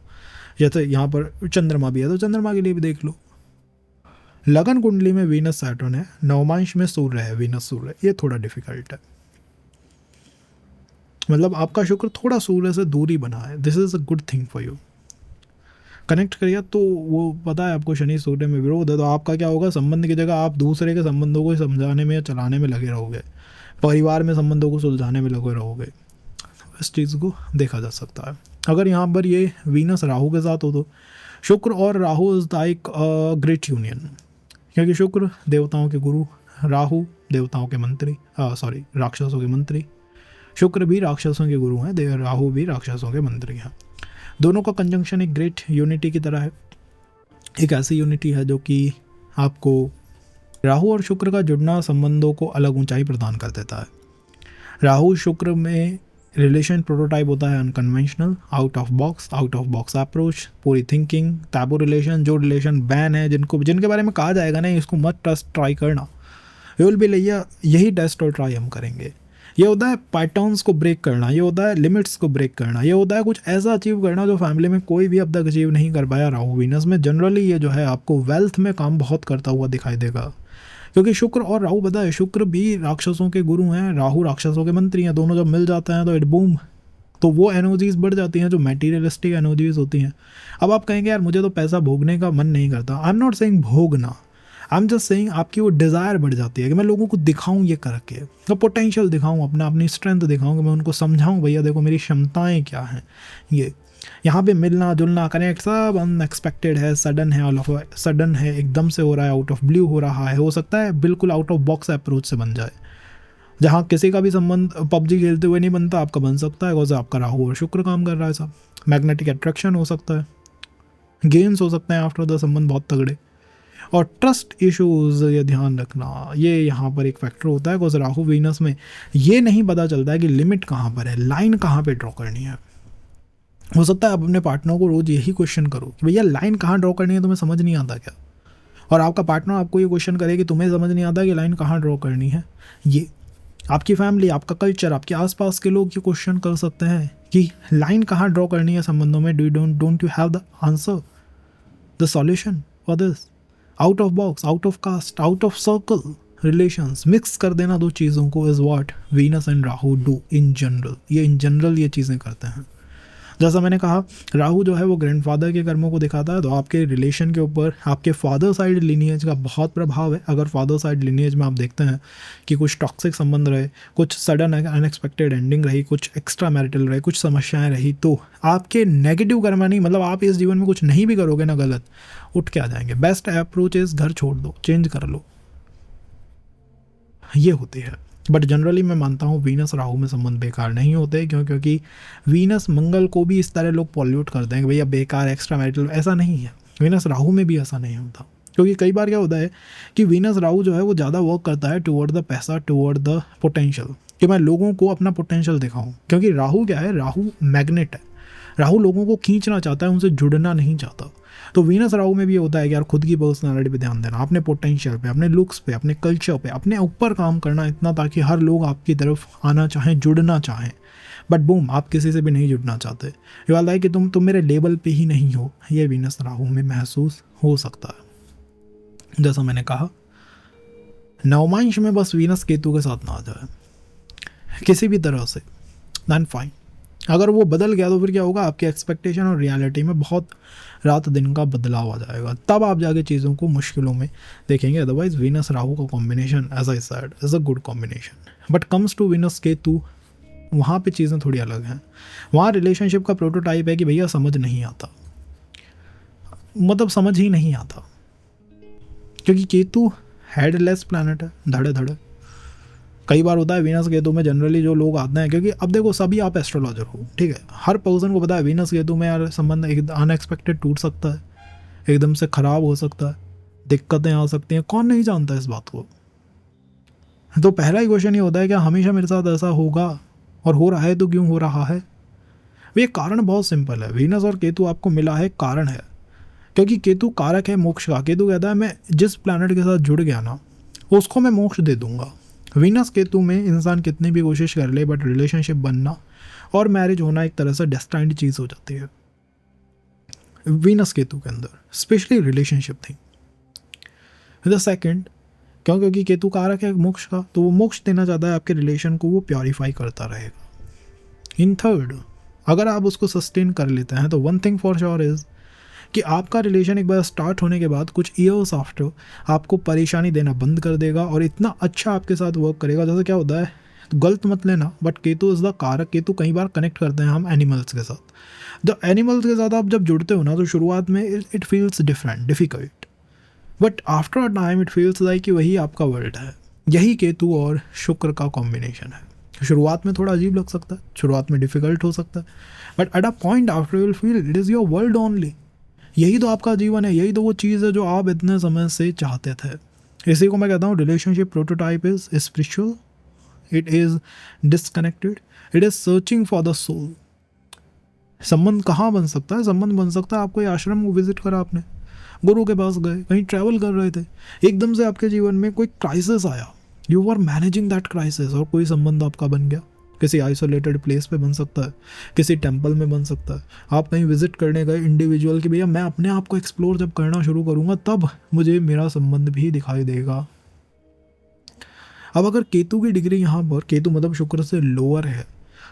जैसे यहाँ पर चंद्रमा भी है तो चंद्रमा के लिए भी देख लो। लगन कुंडली में वीनस सैटर्न है, नवमांश में सूर्य है, वीनस सूर्य, ये थोड़ा डिफिकल्ट है। मतलब आपका शुक्र थोड़ा सूर्य से दूरी बना है, this is a good thing for you. Connect करिए तो वो पता है आपको शनि सूर्य में विरोध है, तो आपका क्या होगा, संबंध की जगह आप दूसरे के संबंधों को समझाने में या चलाने में लगे रहोगे, परिवार में संबंधों को सुलझाने में लगे रहोगे। इस चीज़ को देखा जा सकता है। अगर यहाँ पर ये वीनस राहु के साथ हो तो शुक्र और Rahu is like great union, क्योंकि शुक्र देवताओं के गुरु, राहु देवताओं के मंत्री, राक्षसों के मंत्री। शुक्र भी राक्षसों के गुरु हैं, राहु भी राक्षसों के मंत्री हैं। दोनों का कंजंक्शन एक ग्रेट यूनिटी की तरह है, एक ऐसी यूनिटी है जो कि आपको राहु और शुक्र का जुड़ना संबंधों को अलग ऊंचाई प्रदान कर देता है। राहु शुक्र में रिलेशन प्रोटोटाइप होता है unconventional, out of box approach, पूरी थिंकिंग, टैबू रिलेशन, जो रिलेशन बैन है, जिनके बारे में कहा जाएगा ना इसको मत ट्रस्ट ट्राई करना, ये विल बी यही टेस्ट और ट्राई हम करेंगे। ये होता है पैटर्न्स को ब्रेक करना, ये होता है लिमिट्स को ब्रेक करना, ये होता है कुछ ऐसा अचीव करना जो फैमिली में कोई भी अब तक अचीव नहीं कर पाया। राहु वीनस में जनरली ये जो है आपको वेल्थ में काम बहुत करता हुआ दिखाई देगा, क्योंकि शुक्र और राहु पता है, शुक्र भी राक्षसों के गुरु हैं, राहु राक्षसों के मंत्री हैं। दोनों जब मिल जाते हैं तो इट बूम, तो वो एनर्जीज बढ़ जाती हैं जो मटेरियलिस्टिक एनर्जीज होती हैं। अब आप कहेंगे यार मुझे तो पैसा भोगने का मन नहीं करता, आई एम नॉट सेइंग भोगना, आई एम जस्ट सेइंग आपकी वो डिज़ायर बढ़ जाती है कि मैं लोगों को दिखाऊं ये करके, तो पोटेंशियल दिखाऊं, अपनी स्ट्रेंथ दिखाऊं, कि मैं उनको समझाऊं भैया देखो मेरी क्षमताएं क्या हैं। ये यहाँ पे मिलना जुलना कनेक्ट सब अनएक्सपेक्टेड है, सडन है, ऑल ऑफ सडन है, एकदम से हो रहा है, आउट ऑफ ब्लू हो रहा है, हो सकता है बिल्कुल आउट ऑफ बॉक्स अप्रोच से बन जाए। जहाँ किसी का भी संबंध पबजी खेलते हुए नहीं बनता, आपका बन सकता है, बिकॉज आपका राहु और शुक्र काम कर रहा है। सब मैग्नेटिक अट्रैक्शन हो सकता है, गेम्स हो सकते हैं आफ्टर द संबंध बहुत तगड़े, और ट्रस्ट इश्यूज, ये ध्यान रखना, ये यहाँ पर एक फैक्टर होता है। बिकॉज राहु वीनस में ये नहीं पता चलता है कि लिमिट कहाँ पर है, लाइन कहाँ पे ड्रॉ करनी है। हो सकता है आप अपने पार्टनर को रोज यही क्वेश्चन करो कि भैया लाइन कहाँ ड्रॉ करनी है, तुम्हें समझ नहीं आता क्या, और आपका पार्टनर आपको ये क्वेश्चन करे कि तुम्हें समझ नहीं आता कि लाइन कहाँ ड्रॉ करनी है। ये आपकी फैमिली, आपका कल्चर, आपके आसपास के लोग ये क्वेश्चन कर सकते हैं कि लाइन कहाँ ड्रॉ करनी है संबंधों में। Don't you have the answer, the solution for this? Out of box, out of caste, out of circle relations, mix कर देना दो चीज़ों को is what Venus and Rahu do in general. ये इन जनरल ये चीज़ें करते हैं। जैसा मैंने कहा, राहु जो है वो ग्रैंडफादर के कर्मों को दिखाता है, तो आपके रिलेशन के ऊपर आपके फादर साइड लिनिएज का बहुत प्रभाव है। अगर फादर साइड लिनिएज में आप देखते हैं कि कुछ टॉक्सिक संबंध रहे, कुछ सडन अनएक्सपेक्टेड एंडिंग रही, कुछ एक्स्ट्रा मैरिटल रहे, कुछ समस्याएं रही, तो आपके नेगेटिव कर्म नहीं, मतलब आप इस जीवन में कुछ नहीं भी करोगे ना गलत, उठ के आ जाएंगे। बेस्ट अप्रोच इज घर छोड़ दो, चेंज कर लो, ये होती है। बट जनरली मैं मानता हूँ वीनस राहु में संबंध बेकार नहीं होते, क्योंकि वीनस मंगल को भी इस तरह लोग पॉल्यूट करते हैं कि भैया बेकार एक्स्ट्रा मैरिटल, ऐसा नहीं है। वीनस राहु में भी ऐसा नहीं होता, क्योंकि कई बार क्या होता है कि वीनस राहु जो है वो ज़्यादा वर्क करता है टुवर्ड द पैसा, टुवर्ड द पोटेंशियल, कि मैं लोगों को अपना पोटेंशियल दिखाऊं। क्योंकि राहु क्या है, राहु मैग्नेट है, राहु लोगों को खींचना चाहता है, उनसे जुड़ना नहीं चाहता। तो वीनस राहु में भी ये होता है कि यार खुद की पर्सनालिटी पे ध्यान देना, अपने पोटेंशियल पे, अपने लुक्स पे, अपने कल्चर पे, अपने ऊपर काम करना इतना ताकि हर लोग आपकी तरफ आना चाहें, जुड़ना चाहें। बट बूम, आप किसी से भी नहीं जुड़ना चाहते, ये वाला है कि तुम मेरे लेवल पे ही नहीं हो, ये वीनस राहु में महसूस हो सकता है। जैसा मैंने कहा, नवमांश में बस वीनस केतु के साथ ना आ जाए किसी भी तरह से, दैन फाइन। अगर वो बदल गया तो फिर क्या होगा, आपके एक्सपेक्टेशन और रियलिटी में बहुत रात दिन का बदलाव आ जाएगा, तब आप जाके चीज़ों को मुश्किलों में देखेंगे। अदरवाइज वीनस राहु का combination as I said is a good combination. But comes to Venus Ketu, वहाँ पे चीज़ें थोड़ी अलग हैं। वहाँ रिलेशनशिप का प्रोटोटाइप है कि भैया समझ नहीं आता, मतलब समझ ही नहीं आता, क्योंकि केतु हेडलेस प्लैनेट है, धड़े धड़े। कई बार होता है वीनस केतु में जनरली जो लोग आते हैं, क्योंकि अब देखो सभी आप एस्ट्रोलॉजर हो, ठीक है, हर पर्सन को पता है वीनस केतु में यार संबंध एक अनएक्सपेक्टेड टूट सकता है, एकदम से ख़राब हो सकता है, दिक्कतें आ सकती हैं, कौन नहीं जानता इस बात को। तो पहला ही क्वेश्चन ये होता है कि हमेशा मेरे साथ ऐसा होगा, और हो रहा है तो क्यों हो रहा है। ये कारण बहुत सिंपल है, वीनस और केतु आपको मिला है कारण है, क्योंकि केतु कारक है मोक्ष का। केतु कहता है मैं जिस प्लैनेट के साथ जुड़ गया ना उसको मैं मोक्ष दे दूंगा। वीनस केतु में इंसान कितनी भी कोशिश कर ले, बट रिलेशनशिप बनना और मैरिज होना एक तरह से डेस्टाइन्ड चीज़ हो जाती है वीनस केतु के अंदर, स्पेशली रिलेशनशिप थी। द सेकेंड, क्योंकि केतु कारक है मोक्ष का, तो वो मोक्ष देना चाहता है आपके रिलेशन को, वो प्योरीफाई करता रहेगा। इन थर्ड, अगर आप उसको सस्टेन कर लेते हैं तो one thing for sure is कि आपका रिलेशन एक बार स्टार्ट होने के बाद कुछ ईयर्स आफ्टर आपको परेशानी देना बंद कर देगा और इतना अच्छा आपके साथ वर्क करेगा। जैसे क्या होता है, गलत मत लेना, बट केतु इज़ द कारक। केतु कई बार कनेक्ट करते हैं हम एनिमल्स के साथ। द एनिमल्स के साथ आप जब जुड़ते हो ना, तो शुरुआत में it feels different, difficult, but after a time it feels like कि वही आपका वर्ल्ड है। यही केतु और शुक्र का कॉम्बिनेशन है। शुरुआत में थोड़ा अजीब लग सकता है, शुरुआत में डिफ़िकल्ट हो सकता है, but at a point after you will feel it is your world only. यही तो आपका जीवन है, यही तो वो चीज़ है जो आप इतने समय से चाहते थे। इसी को मैं कहता हूँ relationship prototype is spiritual, it is disconnected, it is searching for the soul. संबंध कहाँ बन सकता है? संबंध बन सकता है आप कोई आश्रम को विजिट करा, आपने गुरु के पास गए, कहीं ट्रैवल कर रहे थे, एकदम से आपके जीवन में कोई क्राइसिस आया, you are managing that crisis और कोई संबंध आपका बन गया। किसी आइसोलेटेड प्लेस पे बन सकता है, किसी टेम्पल में बन सकता है, आप कहीं विजिट करने गए इंडिविजुअल कि भैया मैं अपने आप को एक्सप्लोर जब करना शुरू करूँगा तब मुझे मेरा संबंध भी दिखाई देगा। अब अगर केतु की डिग्री यहाँ पर, केतु मतलब शुक्र से लोअर है,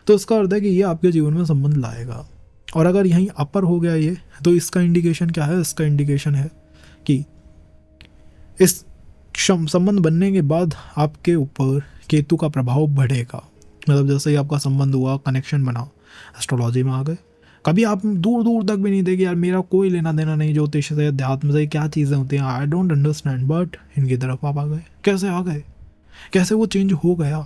तो इसका अर्थ है कि ये आपके जीवन में संबंध लाएगा। और अगर यहीं अपर हो गया ये, तो इसका इंडिकेशन क्या है? इसका इंडिकेशन है कि इस संबंध बनने के बाद आपके ऊपर केतु का प्रभाव बढ़ेगा। मतलब जैसे ही आपका संबंध हुआ, कनेक्शन बना, एस्ट्रोलॉजी में आ गए। कभी आप दूर दूर तक भी नहीं थे कि यार मेरा कोई लेना देना नहीं ज्योतिष से, अध्यात्म से, क्या चीज़ें होती हैं, आई डोंट अंडरस्टैंड, बट इनकी तरफ आप आ गए। कैसे आ गए? कैसे वो चेंज हो गया?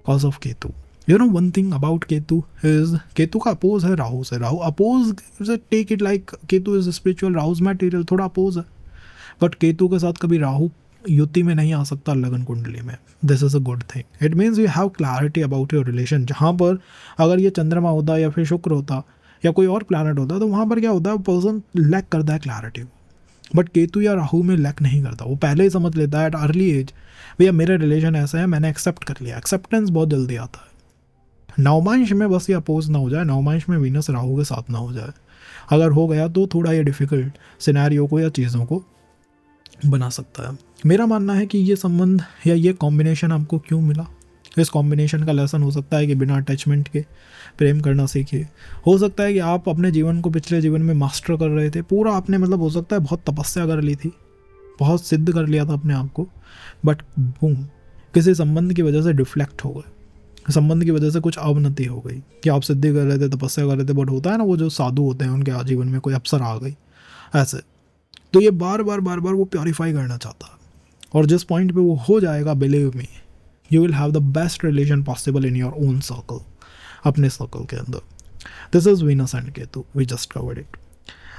Cause of Ketu. You know one thing about Ketu is, Ketu का अपोज है राहु से। Rahu oppose, take it like Ketu is spiritual, Rahu's material, थोड़ा अपोज है। बट केतु के साथ कभी राहु युति में नहीं आ सकता लगन कुंडली में। This is a good thing, it means you have clarity about your relation. जहाँ पर अगर ये चंद्रमा होता या फिर शुक्र होता या कोई और प्लैनेट होता, तो वहाँ पर क्या होता है, पर्सन लैक करता है क्लैरिटी। बट केतु या राहु में लैक नहीं करता, वो पहले ही समझ लेता है एट अर्ली एज, भैया मेरे रिलेशन ऐसे है, मैंने एक्सेप्ट कर लिया। एक्सेप्टेंस बहुत जल्दी आता है। नवमांश में बस ये अपोज ना हो जाए, नवमांश में वीनस राहु के साथ ना हो जाए। अगर हो गया तो थोड़ा ये डिफ़िकल्ट सिनेरियो को या चीज़ों को बना सकता है। मेरा मानना है कि ये संबंध या ये कॉम्बिनेशन आपको क्यों मिला, इस कॉम्बिनेशन का लेसन हो सकता है कि बिना अटैचमेंट के प्रेम करना सीखिए। हो सकता है कि आप अपने जीवन को पिछले जीवन में मास्टर कर रहे थे पूरा, आपने मतलब हो सकता है बहुत तपस्या कर ली थी, बहुत सिद्ध कर लिया था अपने आप को, बट बूम, किसी संबंध की वजह से डिफ्लेक्ट हो गए, संबंध की वजह से कुछ अवनति हो गई कि आप सिद्धि कर रहे थे, तपस्या कर रहे थे, बट होता है ना वो जो साधु होते हैं उनके जीवन में कोई अवसर आ गई ऐसे, तो ये बार बार वो प्योरीफाई करना चाहता है। और जिस पॉइंट पे वो हो जाएगा, believe me, you will have the best relation possible in your own circle, अपने सर्कल के अंदर। This is Venus and Ketu, we just covered it.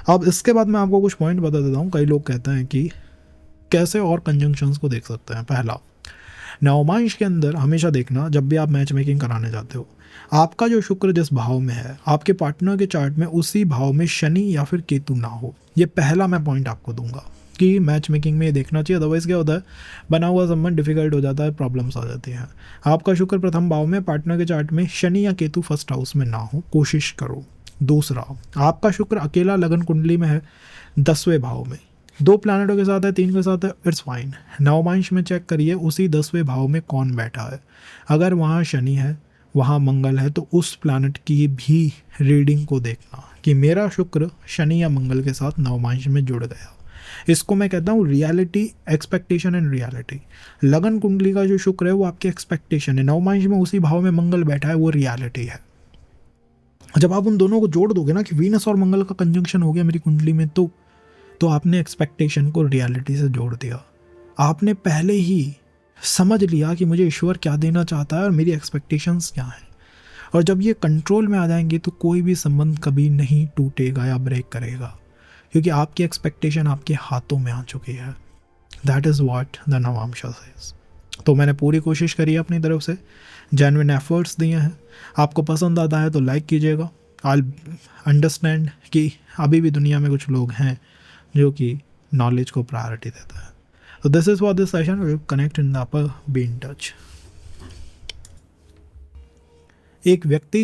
अब इसके बाद मैं आपको कुछ पॉइंट बता देता हूँ। कई लोग कहते हैं कि कैसे और कंजंक्शंस को देख सकते हैं। पहला, नवमांश के अंदर हमेशा देखना, जब भी आप मैच मेकिंग कराने जाते हो, आपका जो शुक्र जिस भाव में है, आपके पार्टनर के चार्ट में उसी भाव में शनि या फिर केतु ना हो। ये पहला मैं पॉइंट आपको दूंगा कि मैच मेकिंग में ये देखना चाहिए। अदरवाइज़ क्या होता है, बना हुआ संबंध डिफिकल्ट हो जाता है, प्रॉब्लम्स आ जाती हैं। आपका शुक्र प्रथम भाव में, पार्टनर के चार्ट में शनि या केतु फर्स्ट हाउस में ना हो, कोशिश करो। दूसरा, आपका शुक्र अकेला लगन कुंडली में है 10वें भाव में, 2 प्लैनेटों के साथ है, 3 के साथ है, इट्स फाइन। नवमांश में चेक करिए उसी 10वें भाव में कौन बैठा है। अगर वहाँ शनि है, वहाँ मंगल है, तो उस प्लैनेट की भी रीडिंग को देखना कि मेरा शुक्र शनि या मंगल के साथ नवमांश में जुड़ गया। इसको मैं कहता हूँ रियलिटी, एक्सपेक्टेशन एंड रियलिटी। लगन कुंडली का जो शुक्र है वो आपकी एक्सपेक्टेशन है, नवमांश में उसी भाव में मंगल बैठा है, वो रियलिटी है। जब आप उन दोनों को जोड़ दोगे ना कि वीनस और मंगल का कंजंक्शन हो गया मेरी कुंडली में, तो आपने एक्सपेक्टेशन को रियलिटी से जोड़ दिया। आपने पहले ही समझ लिया कि मुझे ईश्वर क्या देना चाहता है और मेरी एक्सपेक्टेशंस क्या हैं। और जब ये कंट्रोल में आ जाएंगे तो कोई भी संबंध कभी नहीं टूटेगा या ब्रेक करेगा, क्योंकि आपकी एक्सपेक्टेशन आपके हाथों में आ चुकी है। That is what the Navamsa says. तो मैंने पूरी कोशिश करी है अपनी तरफ से, जेन्युइन एफर्ट्स दिए हैं। आपको पसंद आता है तो लाइक कीजिएगा। आई अंडरस्टैंड कि अभी भी दुनिया में कुछ लोग हैं जो कि नॉलेज को प्रायोरिटी देता है। So this is for this session. We will connect in the upper, be in touch. एक व्यक्ति